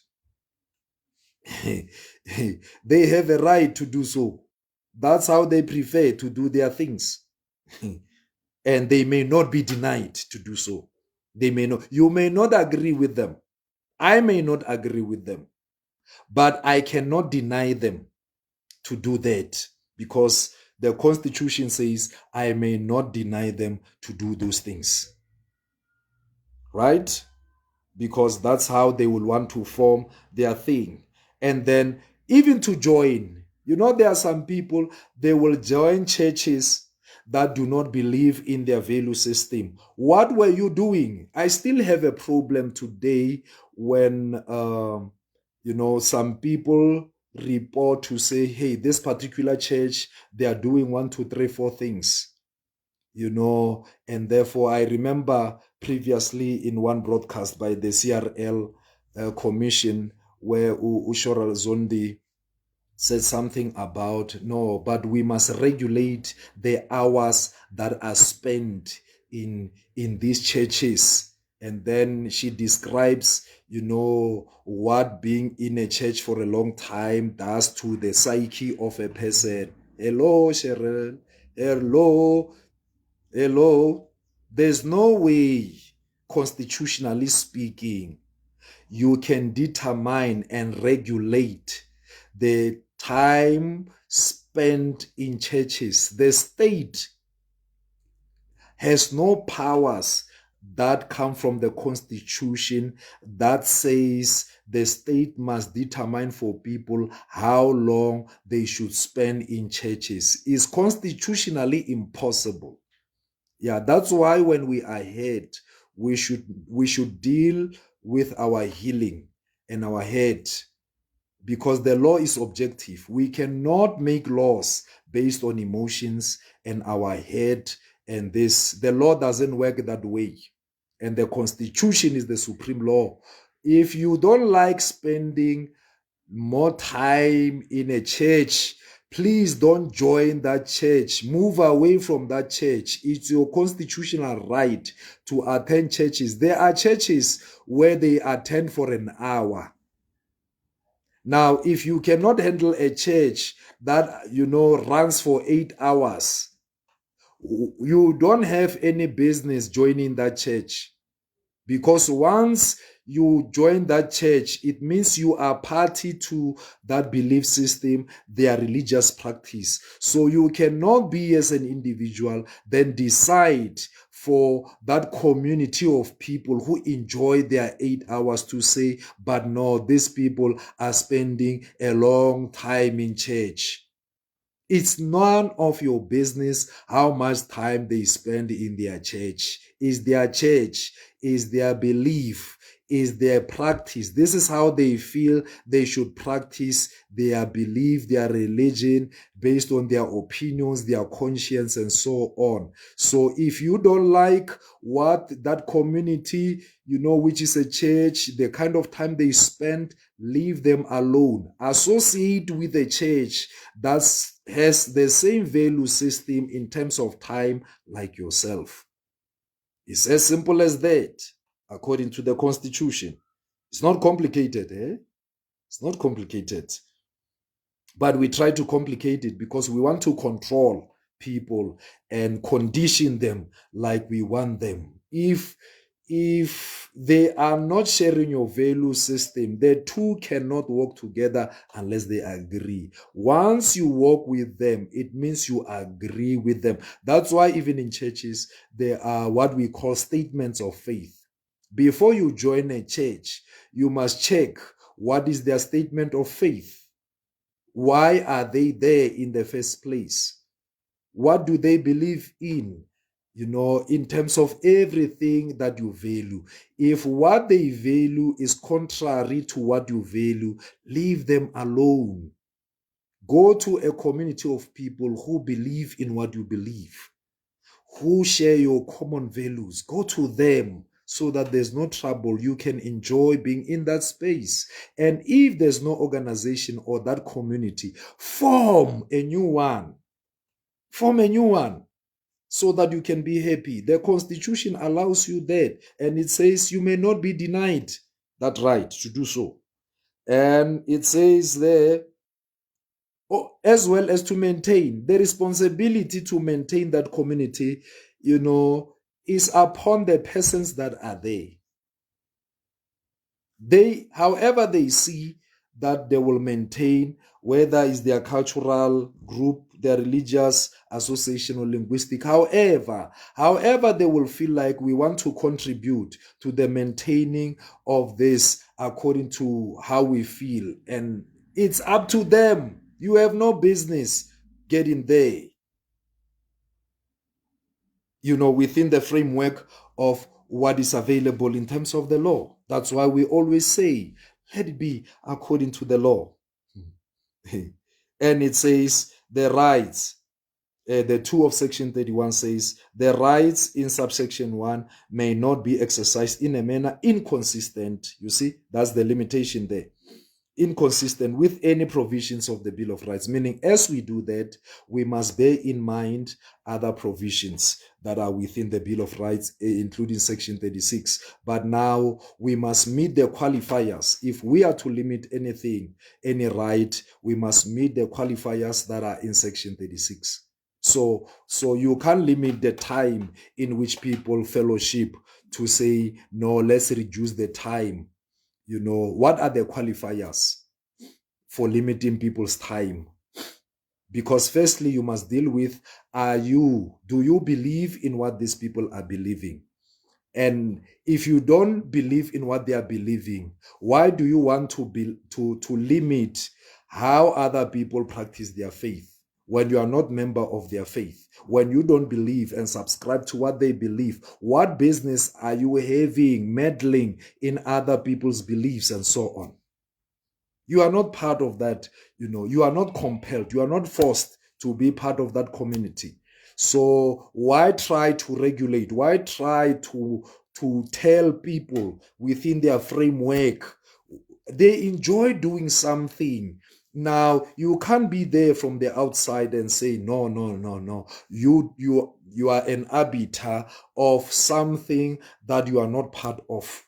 they have a right to do so. That's how they prefer to do their things. And they may not be denied to do so. They may not. You may not agree with them. I may not agree with them. But I cannot deny them to do that, because the Constitution says I may not deny them to do those things. Right? Because that's how they will want to form their thing. And then even to join, there are some people, they will join churches that do not believe in their value system. What were you doing? I still have a problem today when some people report to say, hey, this particular church, they are doing 1, 2, 3, 4 things, and therefore I remember previously in one broadcast by the CRL commission where Ushora Zondi said something about, no, but we must regulate the hours that are spent in these churches. And then she describes, what being in a church for a long time does to the psyche of a person. Hello, Cheryl. Hello. There's no way, constitutionally speaking, you can determine and regulate the time spent in churches. The state has no powers that come from the Constitution that says the state must determine for people how long they should spend in churches. It's constitutionally impossible. Yeah, that's why when we are head, we should deal with our healing and our head, because the law is objective. We cannot make laws based on emotions and our head and this. The law doesn't work that way. And the Constitution is the supreme law. If you don't like spending more time in a church, please don't join that church. Move away from that church. It's your constitutional right to attend churches. There are churches where they attend for an hour. Now, if you cannot handle a church that, runs for 8 hours, you don't have any business joining that church. Because once you join that church, it means you are party to that belief system, their religious practice. So you cannot be, as an individual, then decide for that community of people who enjoy their 8 hours to say, but no, these people are spending a long time in church. It's none of your business how much time they spend in their church. Is their church, is their belief, is their practice. This is how they feel they should practice their belief, their religion, based on their opinions, their conscience, and so on. So if you don't like what that community, which is a church, the kind of time they spend, leave them alone. Associate with a church that has the same value system in terms of time like yourself. It's as simple as that, according to the Constitution. It's not complicated, eh? It's not complicated. But we try to complicate it because we want to control people and condition them like we want them. If they are not sharing your value system, the two cannot work together unless they agree. Once you work with them, it means you agree with them. That's why even in churches, there are what we call statements of faith. Before you join a church, you must check what is their statement of faith. Why are they there in the first place? What do they believe in? In terms of everything that you value. If what they value is contrary to what you value, leave them alone. Go to a community of people who believe in what you believe, who share your common values. Go to them so that there's no trouble. You can enjoy being in that space. And if there's no organization or that community, form a new one. Form a new one so that you can be happy. The Constitution allows you that, and it says you may not be denied that right to do so. And it says there, as well as to maintain the responsibility to maintain that community, is upon the persons that are there. However they see that they will maintain, whether it's their cultural group, their religious association, or linguistic, however they will feel like we want to contribute to the maintaining of this according to how we feel. And it's up to them. You have no business getting there, within the framework of what is available in terms of the law. That's why we always say, let it be according to the law. And it says the rights, the 2 of section 31 says, the rights in subsection 1 may not be exercised in a manner inconsistent. You see, that's the limitation there. Inconsistent with any provisions of the Bill of Rights, meaning as we do that, we must bear in mind other provisions that are within the Bill of Rights, including section 36. But now we must meet the qualifiers. If we are to limit anything, any right, we must meet the qualifiers that are in section 36. So you can't limit the time in which people fellowship to say, no, let's reduce the time. What are the qualifiers for limiting people's time? Because firstly, you must deal with, do you believe in what these people are believing? And if you don't believe in what they are believing, why do you want to limit how other people practice their faith? When you are not member of their faith, when you don't believe and subscribe to what they believe, what business are you having meddling in other people's beliefs and so on? You are not part of that, you are not compelled, you are not forced to be part of that community. So why try to regulate? Why try to tell people within their framework? They enjoy doing something. Now, you can't be there from the outside and say, no. You are an arbiter of something that you are not part of.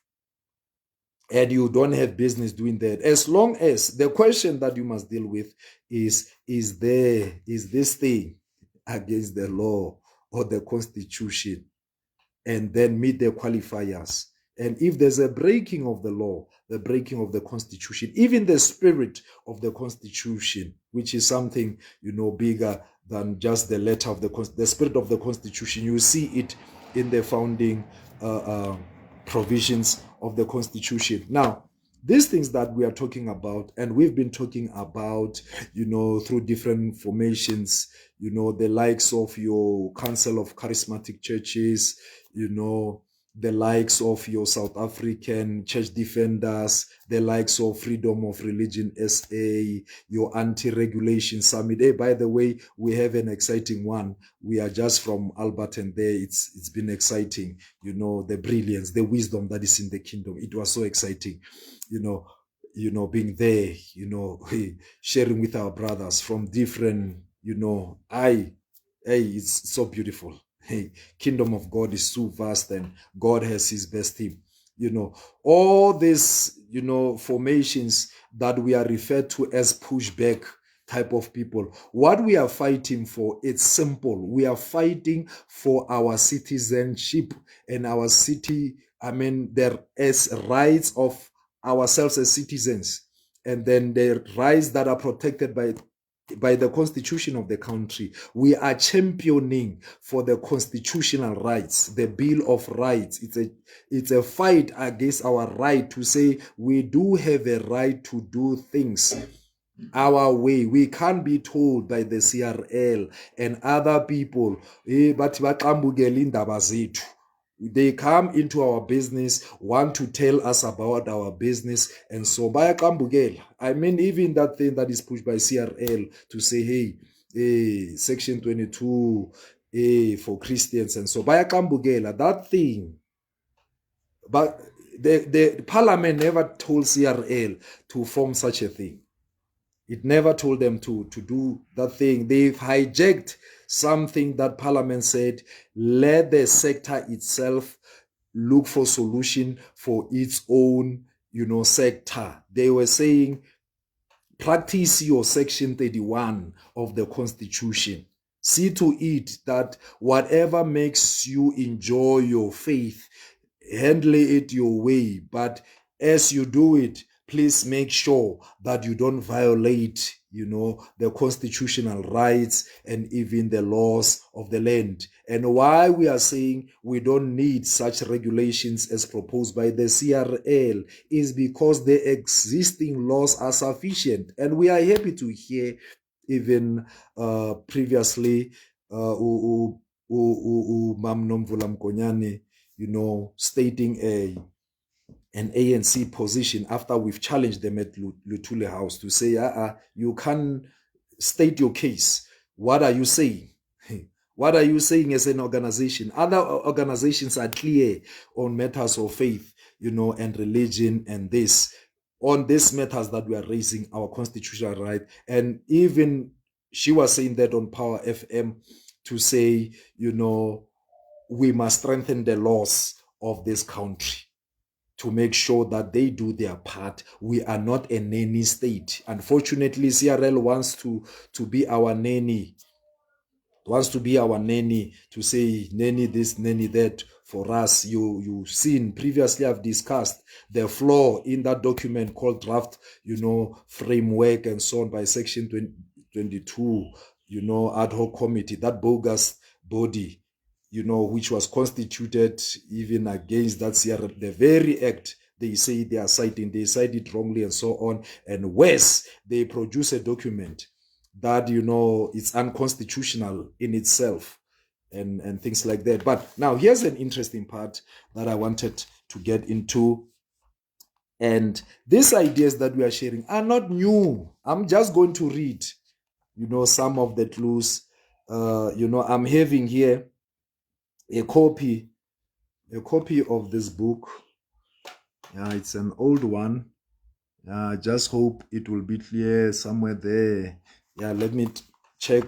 And you don't have business doing that. As long as the question that you must deal with is this thing against the law or the Constitution? And then meet the qualifiers. And if there's a breaking of the law, the breaking of the Constitution, even the spirit of the Constitution, which is something, bigger than just the letter of the spirit of the Constitution, you see it in the founding provisions of the Constitution. Now, these things that we are talking about, and we've been talking about, through different formations, the likes of your Council of Charismatic Churches, the likes of your South African church defenders, the likes of Freedom of Religion SA, your anti-regulation summit. Hey, by the way, we have an exciting one. We are just from Albert, and there it's been exciting. The brilliance, the wisdom that is in the kingdom. It was so exciting, being there, sharing with our brothers from different, it's so beautiful. Hey, kingdom of God is so vast, and God has his best team. All these, formations that we are referred to as pushback type of people. What we are fighting for, it's simple. We are fighting for our citizenship and our city. There is rights of ourselves as citizens, and then the rights that are protected by the constitution of the country. We are championing for the constitutional rights, the Bill of Rights. It's a fight against our right to say we do have a right to do things our way. We can't be told by the CRL and other people, but they come into our business, want to tell us about our business, and so even that thing that is pushed by CRL to say, hey, Section 22, for Christians, and so that thing. But the parliament never told CRL to form such a thing. It never told them to do that thing. They've hijacked something that Parliament said, let the sector itself look for solution for its own, sector. They were saying, practice your Section 31 of the Constitution. See to it that whatever makes you enjoy your faith, handle it your way. But as you do it, please make sure that you don't violate, the constitutional rights and even the laws of the land. And why we are saying we don't need such regulations as proposed by the CRL is because the existing laws are sufficient. And we are happy to hear even previously Mam Nomvula Mkonyane, stating an ANC position after we've challenged them at Luthuli House to say, you can't state your case. What are you saying? What are you saying as an organization? Other organizations are clear on matters of faith, and religion and this. On these matters that we are raising, our constitutional right. And even she was saying that on Power FM to say, we must strengthen the laws of this country to make sure that they do their part. We are not a nanny state. Unfortunately, CRL wants to be our nanny. Wants to be our nanny, to say nanny this, nanny that for us. You've seen previously, I've discussed the flaw in that document called draft, framework and so on by Section 22, ad hoc committee, that bogus body, which was constituted even against that CRL, the very act they say they are citing, they cite it wrongly and so on. And worse, they produce a document that, it's unconstitutional in itself and things like that. But now here's an interesting part that I wanted to get into. And these ideas that we are sharing are not new. I'm just going to read, some of the clues. I'm having here a copy of this book. It's an old one. Just hope it will be clear somewhere there. Let me check.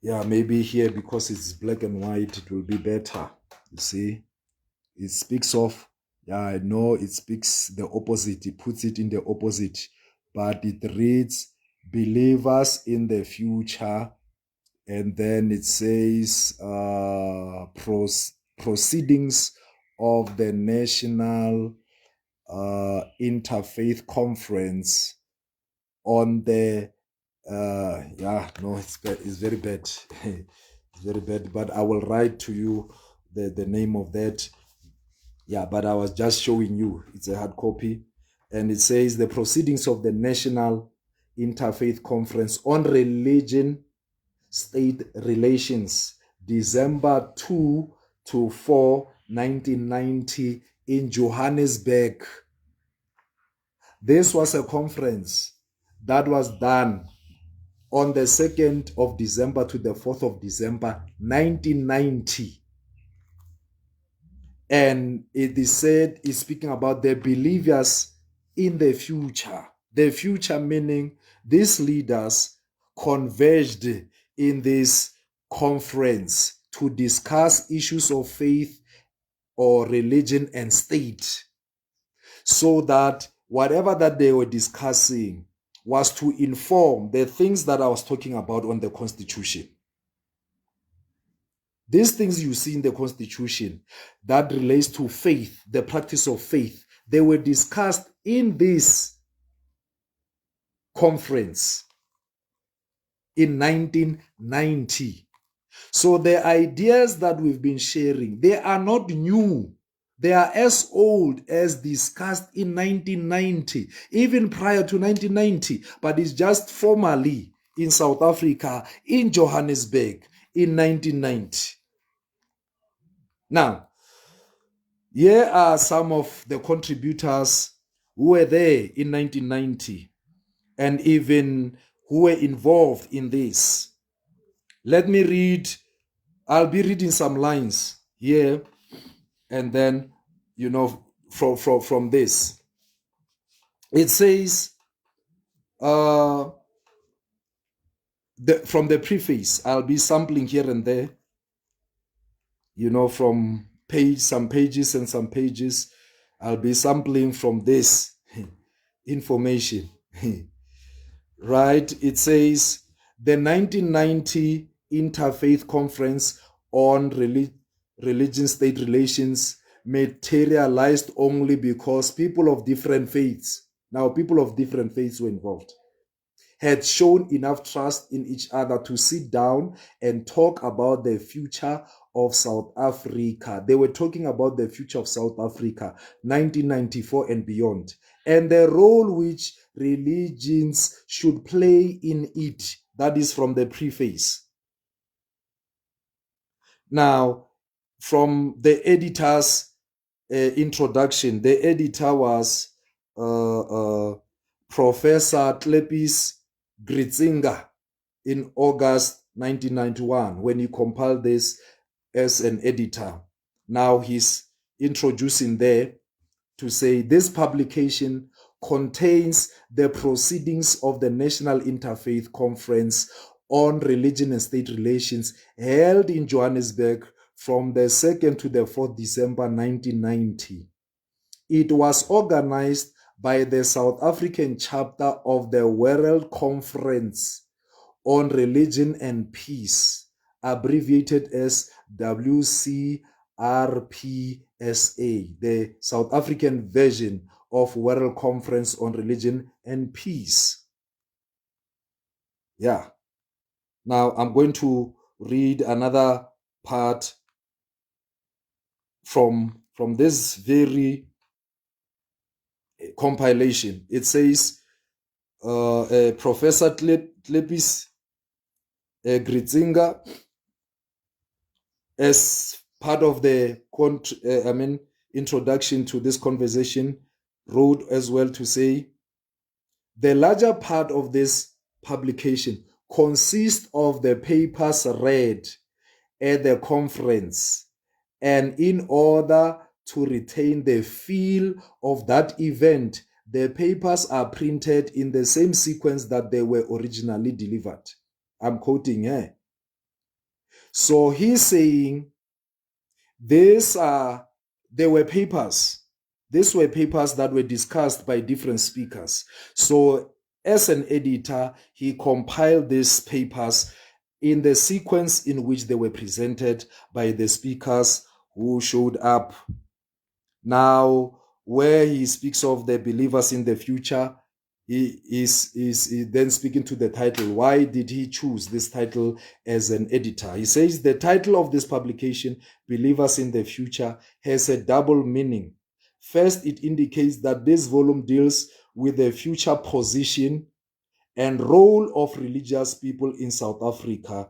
Maybe here, because it's black and white, it will be better. You see, it speaks of, I know it speaks the opposite. It puts it in the opposite, but it reads believers in the future. And then it says proceedings of the National Interfaith Conference on the it's bad. It's very bad. It's very bad, but I will write to you the name of that. But I was just showing you, it's a hard copy, and it says the proceedings of the National Interfaith Conference on Religion State Relations, December 2 to 4 1990 in Johannesburg. This was a conference that was done on the 2nd of December to the 4th of December, 1990. And it is said, it's speaking about the believers in the future. The future meaning these leaders converged in this conference to discuss issues of faith or religion and state, so that whatever that they were discussing was to inform the things that I was talking about on the Constitution. These things you see in the Constitution that relates to faith, the practice of faith, they were discussed in this conference in 1990. So the ideas that we've been sharing, they are not new. They are as old as discussed in 1990, even prior to 1990, but it's just formally in South Africa, in Johannesburg, in 1990. Now, here are some of the contributors who were there in 1990 and even who were involved in this. Let me read. I'll be reading some lines here, and then, from this. It says, from the preface, I'll be sampling here and there, from some pages and some pages. I'll be sampling from this information. Right? It says, the 1990 Interfaith Conference on Religion-State Relations materialized only because people of different faiths were involved, had shown enough trust in each other to sit down and talk about the future of South Africa. They were talking about the future of South Africa, 1994 and beyond, and the role which religions should play in it. That is from the preface. Now, from the editor's introduction, the editor was Professor Klepis Gritzinga in August 1991, when he compiled this as an editor. Now he's introducing there to say this publication contains the proceedings of the National Interfaith Conference on Religion and State Relations held in Johannesburg from the 2nd to the 4th December 1990. It was organized by the South African chapter of the World Conference on Religion and Peace, abbreviated as WCRPSA, the South African version of World Conference on Religion and Peace. Yeah. Now I'm going to read another part from this very compilation. It says, Professor Klepis Gritzinga, as part of the introduction to this conversation, wrote as well to say, the larger part of this publication consists of the papers read at the conference, and in order to retain the feel of that event, the papers are printed in the same sequence that they were originally delivered. I'm quoting here. So he's saying these were papers. These were papers that were discussed by different speakers. So as an editor, he compiled these papers in the sequence in which they were presented by the speakers who showed up. Now, where he speaks of the believers in the future, he is then speaking to the title. Why did he choose this title as an editor? He says the title of this publication, Believers in the Future, has a double meaning. First, it indicates that this volume deals with the future position and role of religious people in South Africa,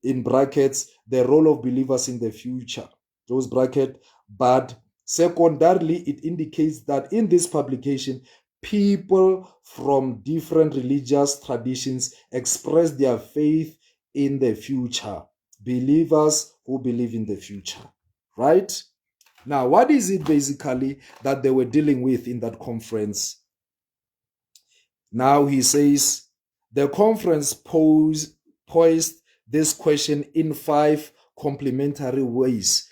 in brackets, the role of believers in the future, close bracket, But secondarily, it indicates that in this publication, people from different religious traditions express their faith in the future. Believers who believe in the future, right? Now, what is it basically that they were dealing with in that conference? Now he says the conference posed this question in 5 complementary ways.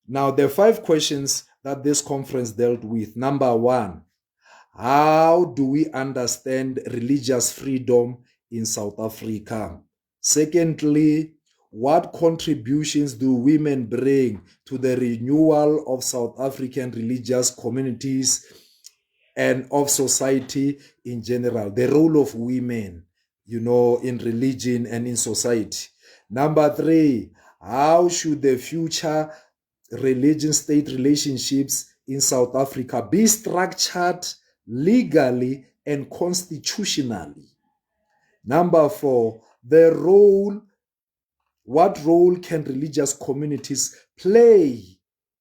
Now, the 5 questions that this conference dealt with. Number 1, how do we understand religious freedom in South Africa? Secondly, what contributions do women bring to the renewal of South African religious communities and of society in general? The role of women, in religion and in society. Number 3, how should the future religion-state relationships in South Africa be structured legally and constitutionally? Number 4, what role can religious communities play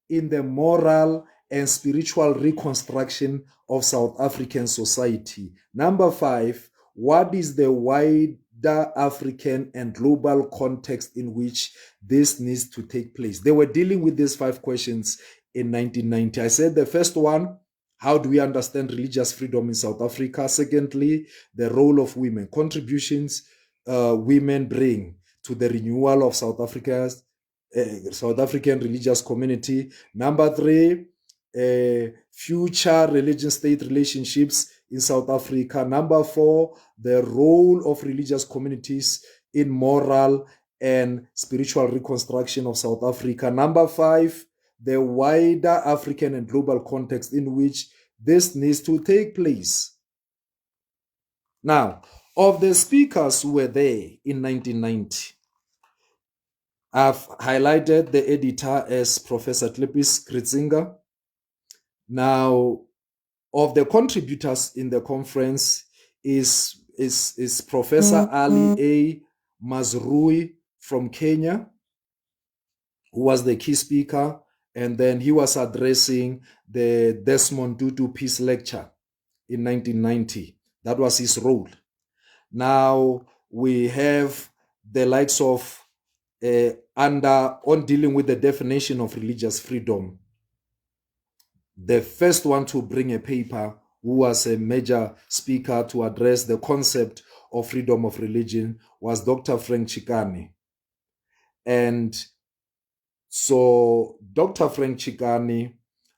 in the moral and spiritual reconstruction of South African society? Number 5, what is the wider African and global context in which this needs to take place? They were dealing with these 5 questions in 1990. I said the first one, how do we understand religious freedom in South Africa? Secondly, the role of women, contributions women bring to the renewal of South African religious community. Number 3, future religion-state relationships in South Africa. Number 4, the role of religious communities in moral and spiritual reconstruction of South Africa. Number 5, the wider African and global context in which this needs to take place. Now, of the speakers who were there in 1990, I've highlighted the editor as Professor Tlepis Gritzinger. Now, of the contributors in the conference is Professor Ali A. Mazrui from Kenya, who was the key speaker, and then he was addressing the Desmond Tutu Peace Lecture in 1990. That was his role. Now we have the likes of on dealing with the definition of religious freedom. The first one to bring a paper, who was a major speaker to address the concept of freedom of religion, was Dr. Frank Chikane. And so Dr. Frank Chikane,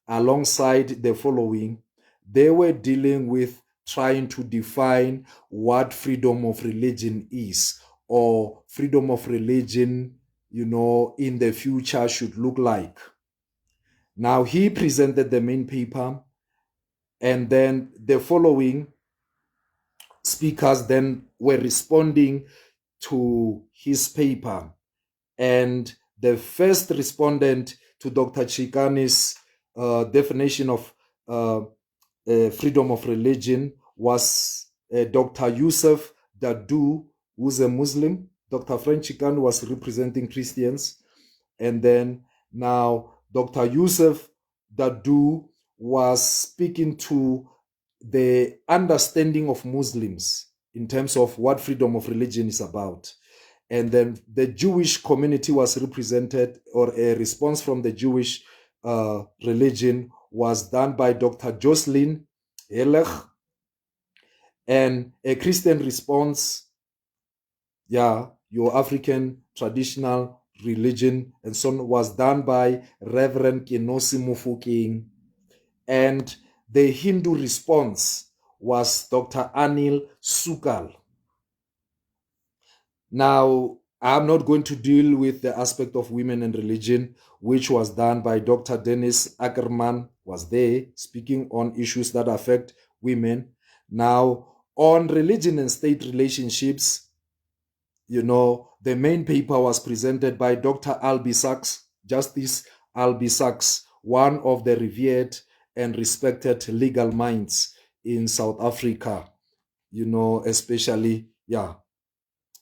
alongside the following, they were dealing with trying to define what freedom of religion is, or freedom of religion, in the future should look like. Now, he presented the main paper, and then the following speakers then were responding to his paper. And the first respondent to Dr. Chikane's definition of freedom of religion was Dr. Yousuf Dadoo, who's a Muslim. Dr. Frank Chikane was representing Christians. And then now Dr. Yousuf Dadoo was speaking to the understanding of Muslims in terms of what freedom of religion is about. And then the Jewish community was represented, or a response from the Jewish religion was done by Dr. Jocelyn Hellig. And a Christian response, your African traditional religion and so on, was done by Reverend Kenosi Mofokeng. And the Hindu response was Dr. Anil Sookal. Now, I'm not going to deal with the aspect of women and religion, which was done by Dr. Dennis Ackerman, was there speaking on issues that affect women. Now, on religion and state relationships, the main paper was presented by Dr. Albie Sachs, Justice Albie Sachs, one of the revered and respected legal minds in South Africa, especially,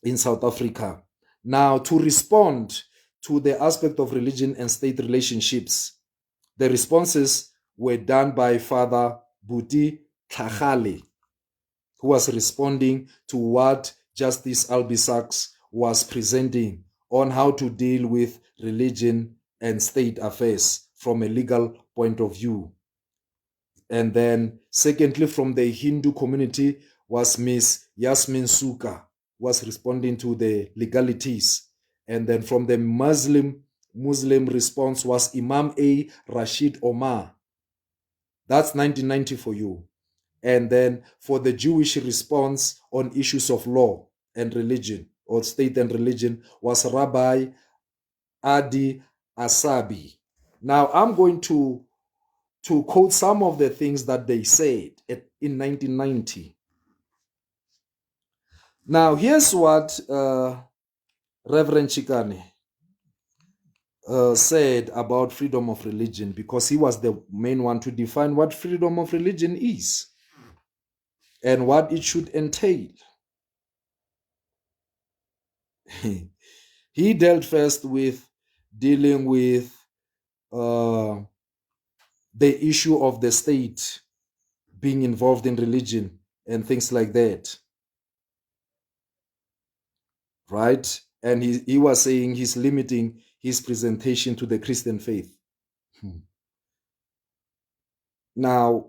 in South Africa. Now, to respond to the aspect of religion and state relationships, The responses were done by Father Buti Tlhagale, who was responding to what Justice Albie Sachs was presenting on how to deal with religion and state affairs from a legal point of view. And then secondly, from the Hindu community was Miss Yasmin Suka, was responding to the legalities. And then from the Muslim response was Imam A. Rashid Omar. That's 1990 for you. And then for the Jewish response on issues of law and religion, or state and religion, was Rabbi Adi Asabi. Now I'm going to quote some of the things that they said in 1990. Now here's what Reverend Chikane said about freedom of religion, because he was the main one to define what freedom of religion is and what it should entail. He dealt first with dealing with the issue of the state being involved in religion and things like that. Right? And he was saying he's limiting his presentation to the Christian faith. Now,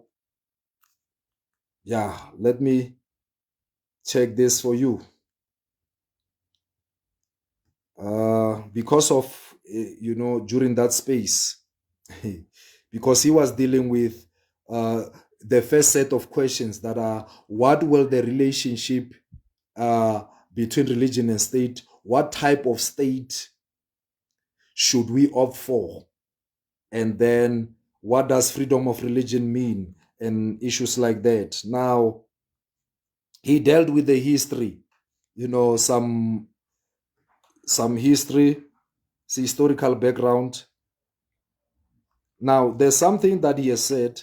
yeah, let me check this for you. Because of, during that space, because he was dealing with the first set of questions that are, what will the relationship between religion and state, what type of state should we opt for? And then what does freedom of religion mean? And issues like that. Now, he dealt with the history, some history, historical background. Now, there's something that he has said.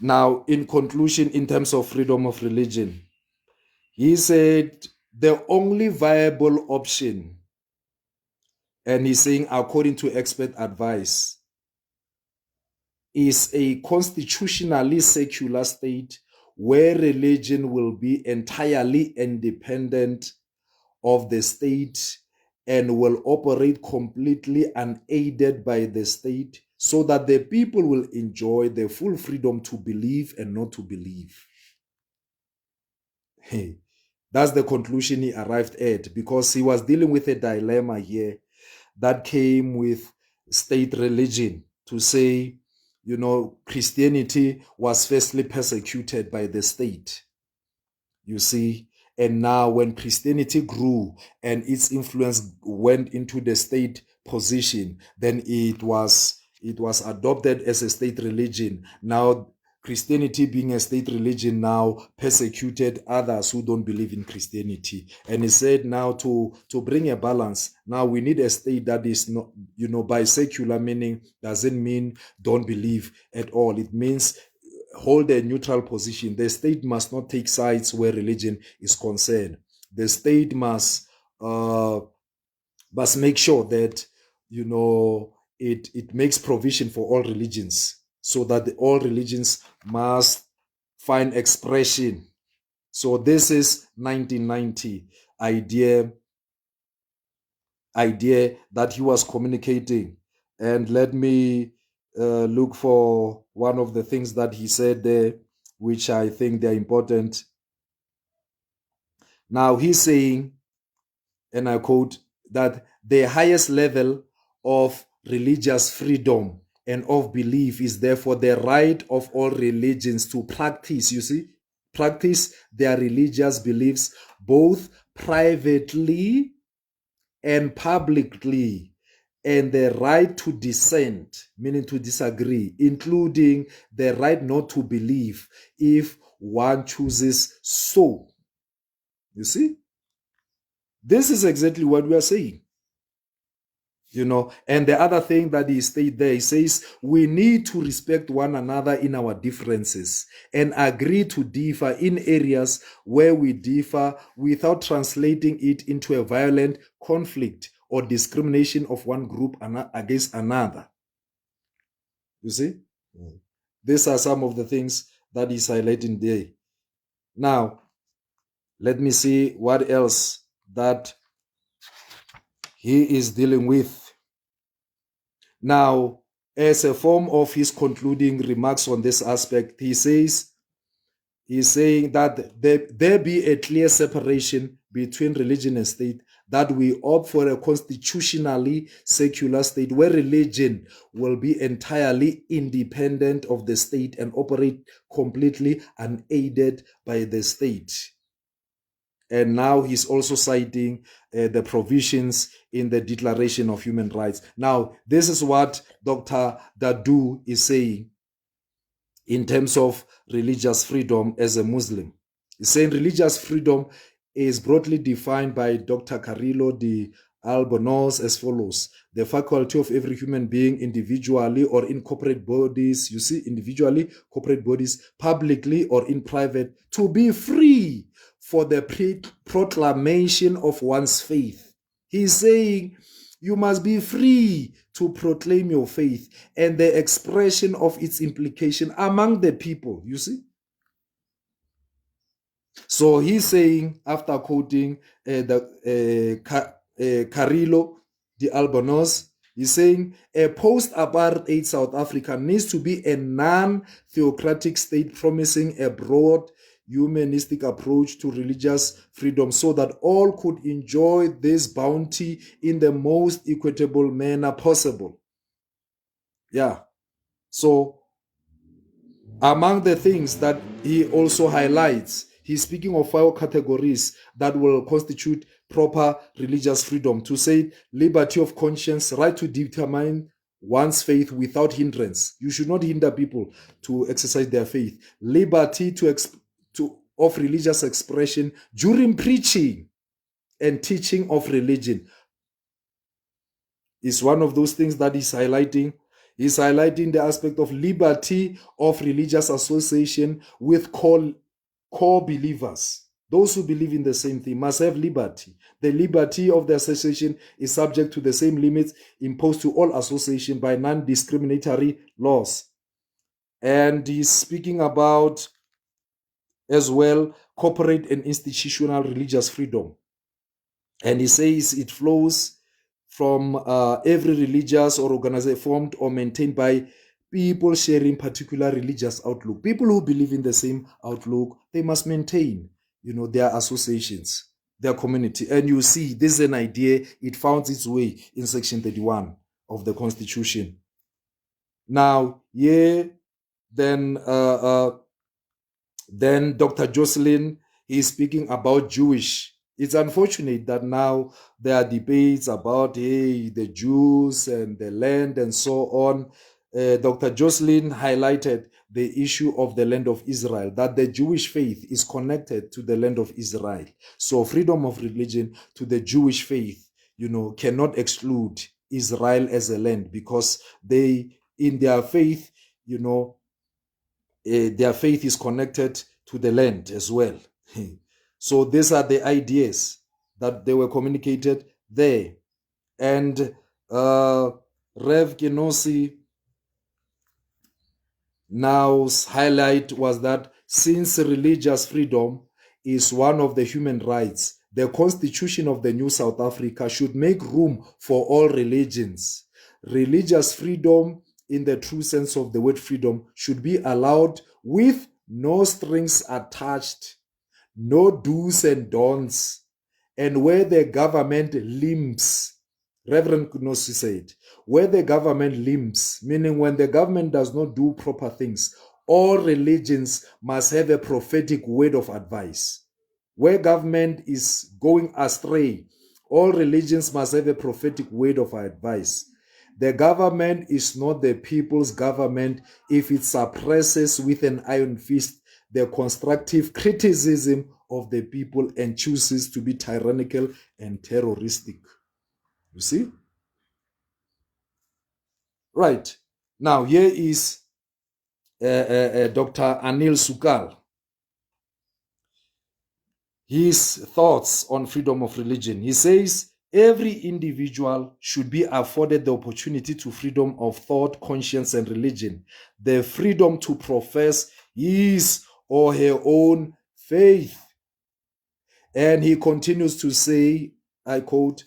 Now, in conclusion, in terms of freedom of religion, he said the only viable option, and he's saying according to expert advice, is a constitutionally secular state where religion will be entirely independent of the state and will operate completely unaided by the state, so that the people will enjoy the full freedom to believe and not to believe. Hey, that's the conclusion he arrived at, because he was dealing with a dilemma here that came with state religion, to say, Christianity was firstly persecuted by the state, you see, and now when Christianity grew and its influence went into the state position, then it was adopted as a state religion. Now Christianity being a state religion now persecuted others who don't believe in Christianity. And he said now to bring a balance, now we need a state that is not, by secular meaning doesn't mean don't believe at all. It means hold a neutral position. The state must not take sides where religion is concerned. The state must make sure that, it makes provision for all religions, so that all religions must find expression. So this is 1990 idea that he was communicating. And let me look for one of the things that he said there, which I think they're important. Now he's saying, and I quote, that the highest level of religious freedom and of belief is therefore the right of all religions to practice their religious beliefs both privately and publicly, and the right to dissent, meaning to disagree, including the right not to believe if one chooses so. You see? This is exactly what we are saying. And the other thing that he stated there, he says, we need to respect one another in our differences and agree to differ in areas where we differ without translating it into a violent conflict or discrimination of one group against another. You see? These are some of the things that he's highlighting there. Now, let me see what else that he is dealing with. Now, as a form of his concluding remarks on this aspect, he's saying that there be a clear separation between religion and state, that we opt for a constitutionally secular state where religion will be entirely independent of the state and operate completely unaided by the state. And now he's also citing the provisions in the Declaration of Human Rights. Now, this is what Dr. Dadoo is saying in terms of religious freedom as a Muslim. He's saying religious freedom is broadly defined by Dr. Carrillo de Albornoz as follows: the faculty of every human being, individually or in corporate bodies, you see, individually, corporate bodies, publicly or in private, to be free for the proclamation of one's faith. He's saying you must be free to proclaim your faith and the expression of its implication among the people, you see. So he's saying, after quoting Carrillo de Albornoz, he's saying a post-apartheid South Africa needs to be a non-theocratic state promising a broad humanistic approach to religious freedom so that all could enjoy this bounty in the most equitable manner possible. Yeah. So among the things that he also highlights, he's speaking of 5 categories that will constitute proper religious freedom. To say liberty of conscience, right to determine one's faith without hindrance. You should not hinder people to exercise their faith. Liberty of religious expression during preaching and teaching of religion is one of those things that he's highlighting. He's highlighting the aspect of liberty of religious association with core believers. Those who believe in the same thing must have liberty. The liberty of the association is subject to the same limits imposed to all association by non-discriminatory laws. And he's speaking about as well corporate and institutional religious freedom. And he says it flows from every religious or organization formed or maintained by people sharing particular religious outlook. People who believe in the same outlook, they must maintain, their associations, their community. And you see, this is an idea, it found its way in Section 31 of the Constitution. Now, then Dr. Jocelyn is speaking about Jewish. It's unfortunate that now there are debates about the Jews and the land and so on. Dr. Jocelyn highlighted the issue of the land of Israel, that the Jewish faith is connected to the land of Israel. So freedom of religion to the Jewish faith, cannot exclude Israel as a land, because they, in their faith, their faith is connected to the land as well. So these are the ideas that they were communicated there. And Rev Kenosi now's highlight was that since religious freedom is one of the human rights, the Constitution of the New South Africa should make room for all religions. Religious freedom, in the true sense of the word freedom, should be allowed with no strings attached, no do's and don'ts, and where the government limps, Reverend Kenosi said, where the government limps, meaning when the government does not do proper things, all religions must have a prophetic word of advice. Where government is going astray, all religions must have a prophetic word of advice. The government is not the people's government if it suppresses with an iron fist the constructive criticism of the people and chooses to be tyrannical and terroristic. You see? Right. Now, here is Dr. Anil Sookal. His thoughts on freedom of religion. He says, every individual should be afforded the opportunity to freedom of thought, conscience, and religion, the freedom to profess his or her own faith. And he continues to say, I quote,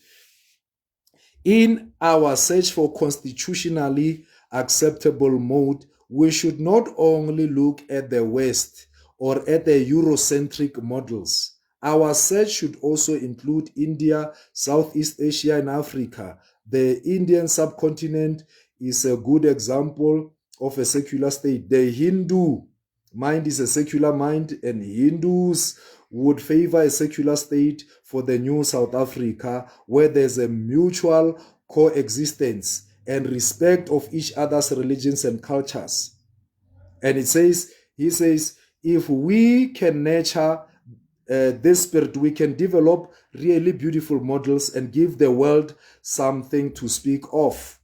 in our search for constitutionally acceptable mode, we should not only look at the West or at the Eurocentric models. Our search should also include India, Southeast Asia, and Africa. The Indian subcontinent is a good example of a secular state. The Hindu mind is a secular mind, and Hindus would favor a secular state for the new South Africa, where there's a mutual coexistence and respect of each other's religions and cultures. And he says, if we can nurture this spirit, we can develop really beautiful models and give the world something to speak of.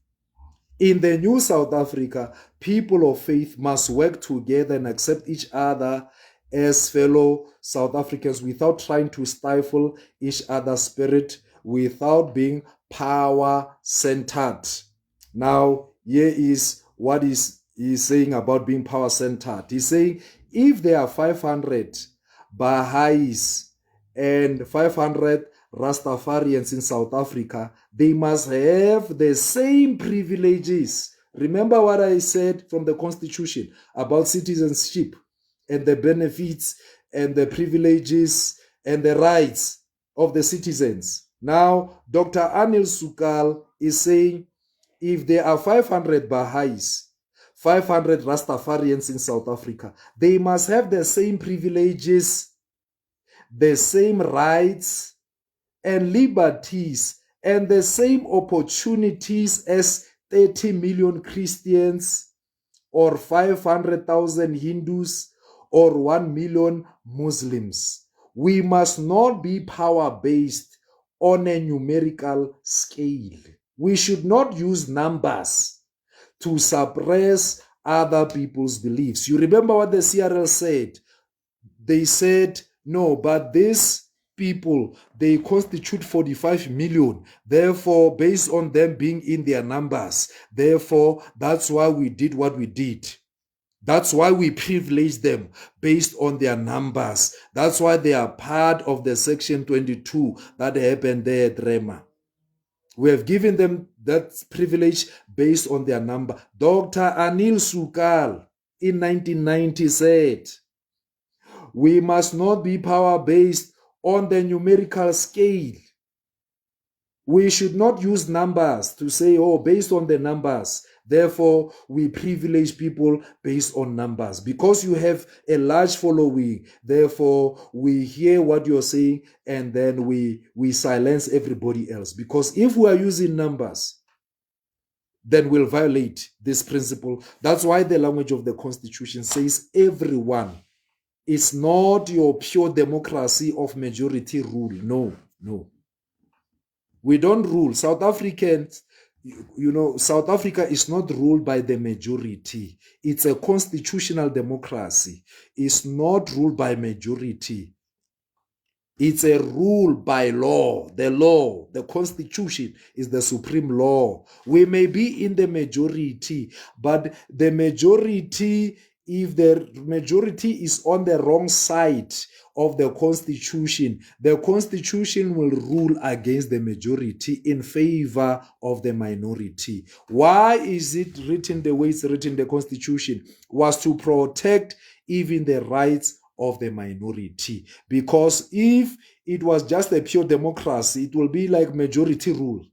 In the new South Africa, people of faith must work together and accept each other as fellow South Africans without trying to stifle each other's spirit, without being power-centered. Now, here is what he's saying about being power-centered. He's saying, if there are 500 Baha'is and 500 Rastafarians in South Africa, they must have the same privileges. Remember what I said from the Constitution about citizenship and the benefits and the privileges and the rights of the citizens. Now, Dr. Anil Sookal is saying, if there are 500 Baha'is, 500 Rastafarians in South Africa, they must have the same privileges, the same rights and liberties, and the same opportunities as 30 million Christians, or 500,000 Hindus, or 1 million Muslims. We must not be power-based on a numerical scale. We should not use numbers to suppress other people's beliefs. You remember what the CRL said? They said, no, but this people, they constitute 45 million. Therefore, based on them being in their numbers, therefore, that's why we did what we did. That's why we privilege them based on their numbers. That's why they are part of the Section 22 that happened there at Rema. We have given them that privilege based on their number. Dr. Anil Sookal in 1990 said, we must not be power-based on the numerical scale. We should not use numbers to say, oh, based on the numbers, therefore we privilege people based on numbers. Because you have a large following, therefore we hear what you're saying and then we silence everybody else. Because if we are using numbers, then we'll violate this principle. That's why the language of the Constitution says everyone. It's not your pure democracy of majority rule. No, no. We don't rule. South Africans, South Africa is not ruled by the majority. It's a constitutional democracy. It's not ruled by majority. It's a rule by law. The law, the Constitution is the supreme law. We may be in the majority, but the majority, if the majority is on the wrong side of the Constitution will rule against the majority in favor of the minority. Why is it written the way it's written in the Constitution? Was to protect even the rights of the minority. Because if it was just a pure democracy, it will be like majority rule.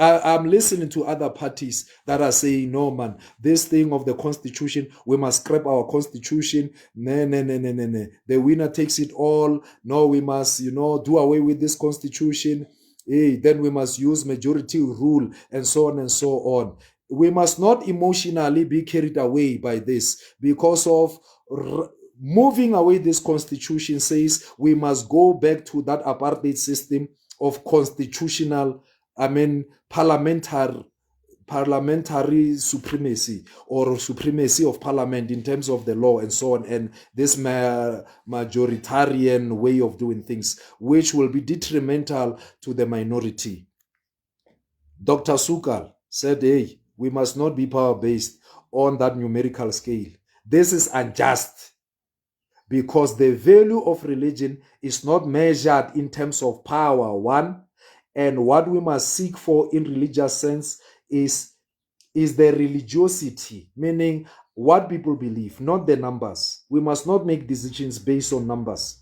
I'm listening to other parties that are saying, no, man, this thing of the Constitution, we must scrap our Constitution. No. The winner takes it all. No, we must, do away with this Constitution. Then we must use majority rule and so on and so on. We must not emotionally be carried away by this because of moving away this Constitution says we must go back to that apartheid system of parliamentary parliamentary supremacy or supremacy of parliament in terms of the law and so on, and this majoritarian way of doing things, which will be detrimental to the minority. Dr. Sookal said, hey, we must not be power-based on that numerical scale. This is unjust because the value of religion is not measured in terms of power, one, and what we must seek for in religious sense is the religiosity, meaning what people believe, not the numbers. We must not make decisions based on numbers.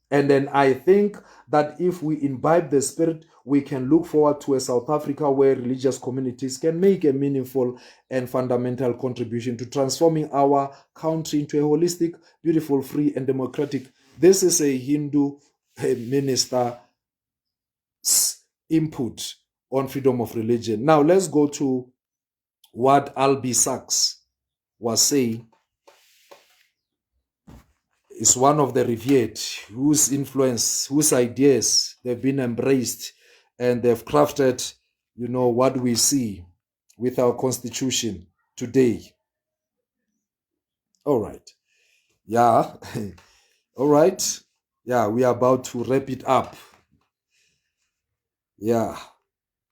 And then I think that if we imbibe the spirit, we can look forward to a South Africa where religious communities can make a meaningful and fundamental contribution to transforming our country into a holistic, beautiful, free, and democratic. This is a Hindu minister's input on freedom of religion. Now let's go to what Albie Sachs was saying. Is one of the revered whose influence, whose ideas they've been embraced, and they've crafted, what we see with our constitution today. All right. Yeah. All right. Yeah, we are about to wrap it up. Yeah,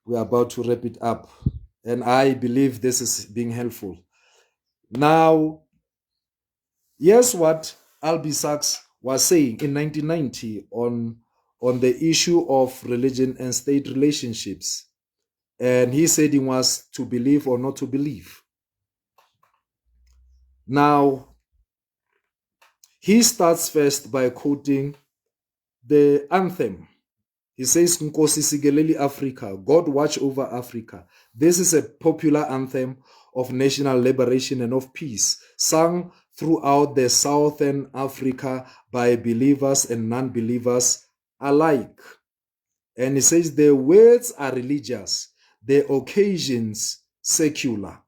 we are about to wrap it up. And I believe this is being helpful. Now, here's what Albie Sachs was saying in 1990 on the issue of religion and state relationships. And he said he was to believe or not to believe. Now, he starts first by quoting the anthem. He says, Nkosi Sikelel' Africa, God watch over Africa. This is a popular anthem of national liberation and of peace, sung throughout the Southern Africa by believers and non-believers alike. And he says the words are religious, the occasions secular.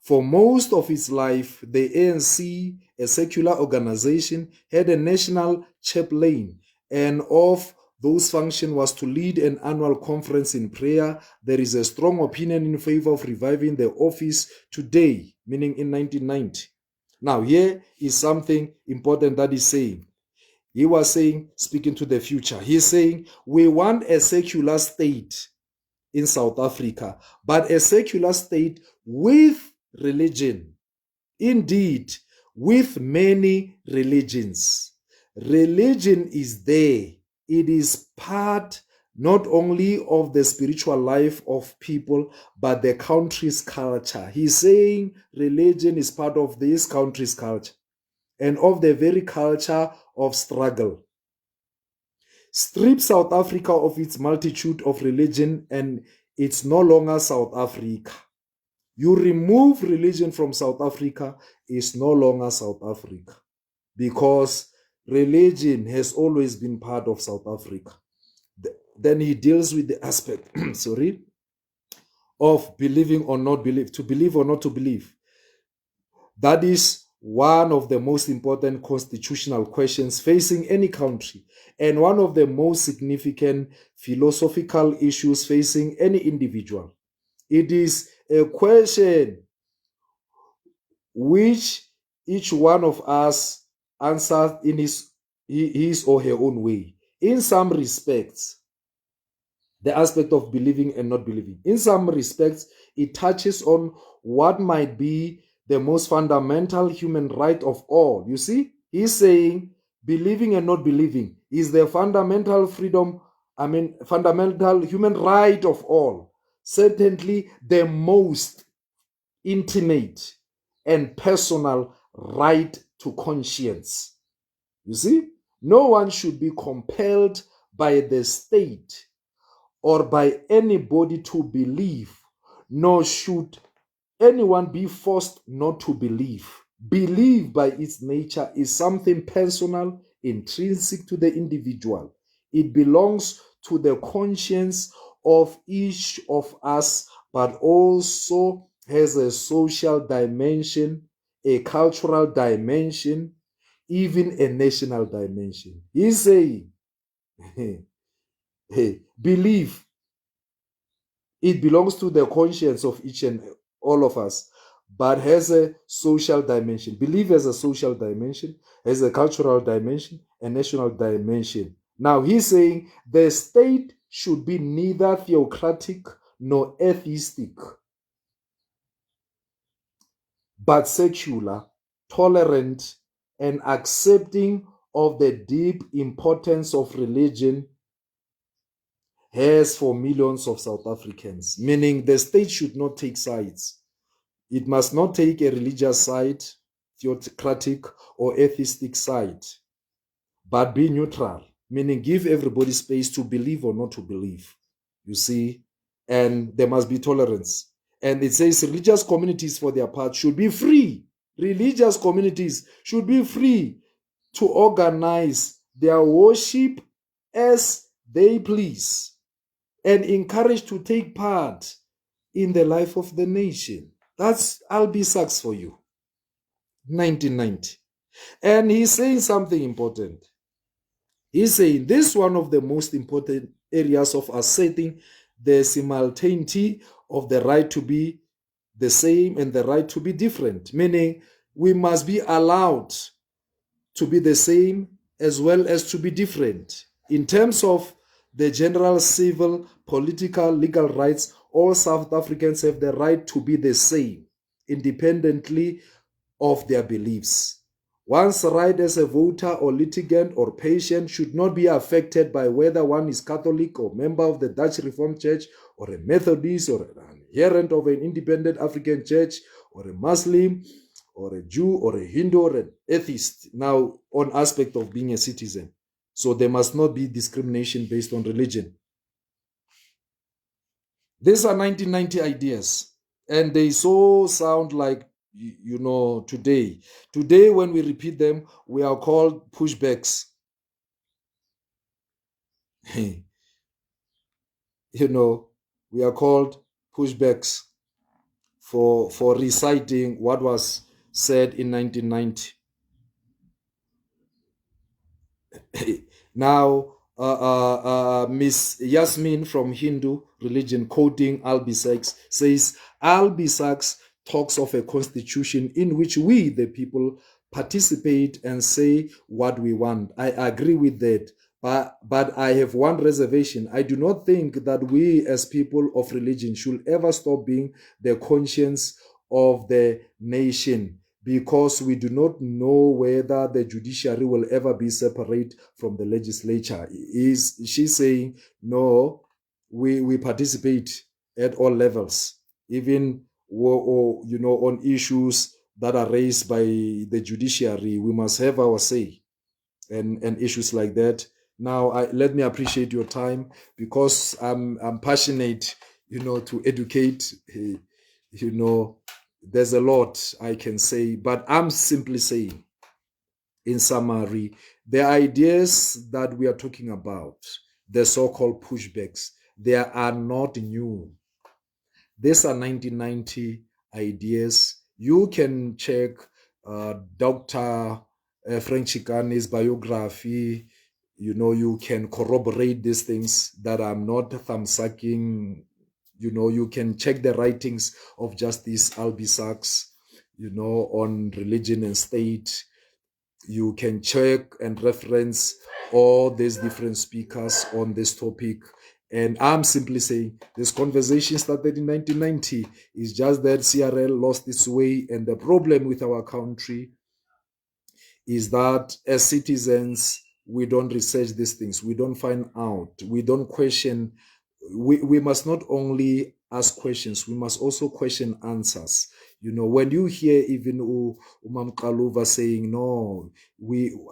For most of its life, the ANC, a secular organization, had a national chaplain, and of those function was to lead an annual conference in prayer. There is a strong opinion in favor of reviving the office today, meaning in 1990. Now, here is something important that he's saying. He was saying, speaking to the future, he's saying, we want a secular state in South Africa, but a secular state with religion. Indeed, with many religions. Religion is there. It is part not only of the spiritual life of people, but the country's culture. He's saying religion is part of this country's culture and of the very culture of struggle. Strip South Africa of its multitude of religion and it's no longer South Africa. You remove religion from South Africa, it's no longer South Africa, because religion has always been part of South Africa. Then he deals with the aspect, of believing or not believe, to believe or not to believe. That is one of the most important constitutional questions facing any country, and one of the most significant philosophical issues facing any individual. It is a question which each one of us answers in his or her own way. In some respects, the aspect of believing and not believing. In some respects, it touches on what might be the most fundamental human right of all. You see, he's saying believing and not believing is the fundamental fundamental human right of all. Certainly the most intimate and personal right to conscience. You see, no one should be compelled by the state or by anybody to believe, nor should anyone be forced not to believe. Belief by its nature is something personal, intrinsic to the individual. It belongs to the conscience of each of us, but also has a social dimension, a cultural dimension, even a national dimension. He's saying, belief It belongs to the conscience of each and all of us, but has a social dimension. Belief has a social dimension, has a cultural dimension, a national dimension. Now he's saying the state should be neither theocratic nor atheistic, but secular, tolerant, and accepting of the deep importance of religion has for millions of South Africans. Meaning the state should not take sides. It must not take a religious side, theocratic or atheistic side, but be neutral, meaning give everybody space to believe or not to believe. You see, and there must be tolerance. And it says religious communities, for their part, should be free. Religious communities should be free to organize their worship as they please and encouraged to take part in the life of the nation. That's Albie Sachs for you, 1990. And he's saying something important. He's saying this is one of the most important areas of asserting the simultaneity of the right to be the same and the right to be different, meaning we must be allowed to be the same as well as to be different. In terms of the general civil, political, legal rights, all South Africans have the right to be the same, independently of their beliefs. One's right as a voter or litigant or patient should not be affected by whether one is Catholic or member of the Dutch Reformed Church or a Methodist or an adherent of an independent African church or a Muslim or a Jew or a Hindu or an atheist. Now, on aspect of being a citizen. So there must not be discrimination based on religion. These are 1990 ideas, and they so sound like, you know, today. Today, when we repeat them, we are called pushbacks. You know, we are called pushbacks for reciting what was said in 1990. Now, Miss Yasmin from Hindu Religion, quoting Albie Sachs, says, Albie Sachs talks of a constitution in which we, the people, participate and say what we want. I agree with that. But I have one reservation. I do not think that we as people of religion should ever stop being the conscience of the nation, because we do not know whether the judiciary will ever be separate from the legislature. Is she saying, no, we participate at all levels, even or, you know, on issues that are raised by the judiciary, we must have our say, and issues like that. Now, let me appreciate your time, because I'm passionate, you know, to educate. You know, there's a lot I can say, but I'm simply saying, in summary, the ideas that we are talking about, the so-called pushbacks, they are not new. These are 1990 ideas. You can check Dr. Frank Chikane's biography. You know, you can corroborate these things, that I'm not thumb-sucking. You know, you can check the writings of Justice Albie Sachs, you know, on religion and state. You can check and reference all these different speakers on this topic. And I'm simply saying this conversation started in 1990. It's just that CRL lost its way. And the problem with our country is that as citizens, we don't research these things. We don't find out. We don't question. We must not only ask questions, we must also question answers. You know, when you hear even Umam Kaluva saying, no,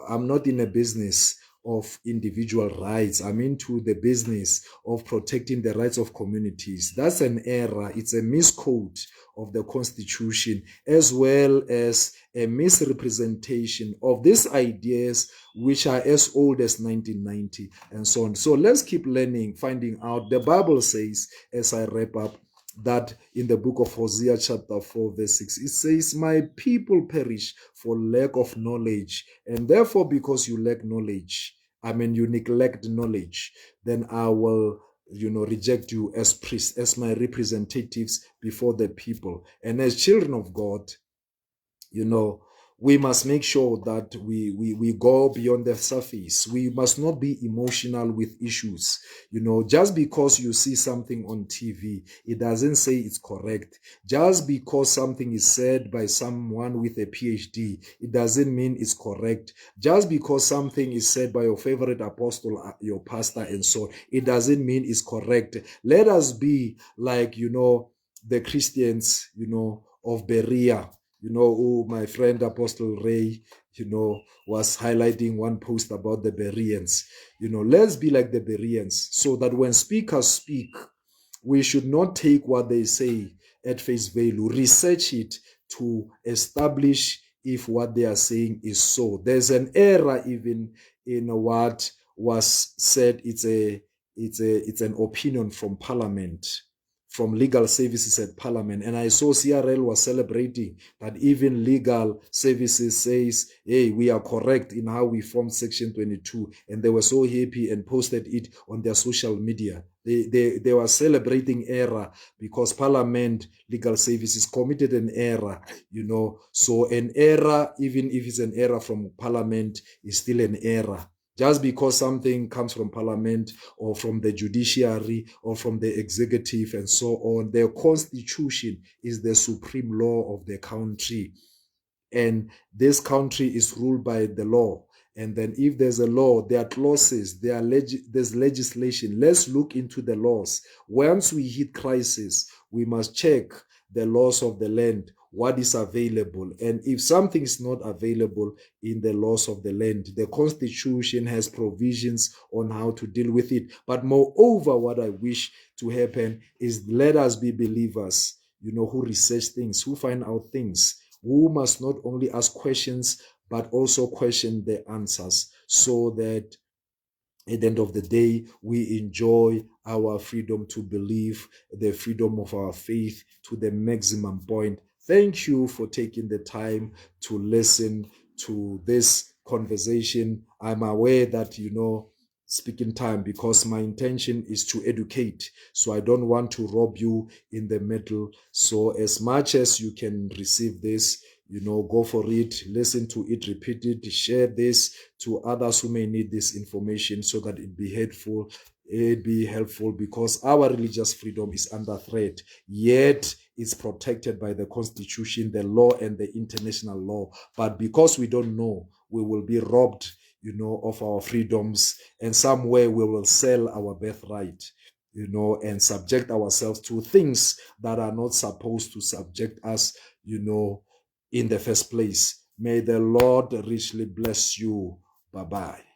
I'm not in a business of individual rights, I'm into the business of protecting the rights of communities. That's an error. It's a misquote of the Constitution, as well as a misrepresentation of these ideas, which are as old as 1990 and so on. So let's keep learning, finding out. The Bible says, as I wrap up, that in the book of Hosea chapter 4 verse 6, it says, my people perish for lack of knowledge, and therefore because you lack knowledge, you neglect knowledge, then I will reject you as priests, as my representatives before the people. And as children of God, we must make sure that we go beyond the surface. We must not be emotional with issues. Just because you see something on TV, it doesn't say it's correct. Just because something is said by someone with a PhD, it doesn't mean it's correct. Just because something is said by your favorite apostle, your pastor, and so on, it doesn't mean it's correct. Let us be like, the Christians, of Berea. My friend Apostle Ray, was highlighting one post about the Bereans. Let's be like the Bereans, so that when speakers speak, we should not take what they say at face value, research it to establish if what they are saying is so. There's an error even in what was said. It's an opinion from Parliament, from legal services at Parliament. And I saw CRL was celebrating that even legal services says, hey, we are correct in how we formed Section 22. And they were so happy and posted it on their social media. They were celebrating error because Parliament legal services committed an error, So an error, even if it's an error from Parliament, is still an error. Just because something comes from Parliament or from the judiciary or from the executive and so on, their constitution is the supreme law of the country. And this country is ruled by the law. And then if there's a law, there are clauses, there's legislation. Let's look into the laws. Once we hit crisis, we must check the laws of the land, what is available. And if something is not available in the laws of the land, the constitution has provisions on how to deal with it. But moreover, what I wish to happen is let us be believers, who research things, who find out things, who must not only ask questions, but also question the answers, so that at the end of the day, we enjoy our freedom to believe, the freedom of our faith to the maximum point. Thank you for taking the time to listen to this conversation. I'm aware that, speaking time, because my intention is to educate. So I don't want to rob you in the middle. So as much as you can receive this, go for it, listen to it, repeat it, share this to others who may need this information so that it be helpful, because our religious freedom is under threat, yet it's protected by the Constitution, the law, and the international law. But because we don't know, we will be robbed, of our freedoms, and somewhere we will sell our birthright, and subject ourselves to things that are not supposed to subject us, in the first place. May the Lord richly bless you. Bye-bye.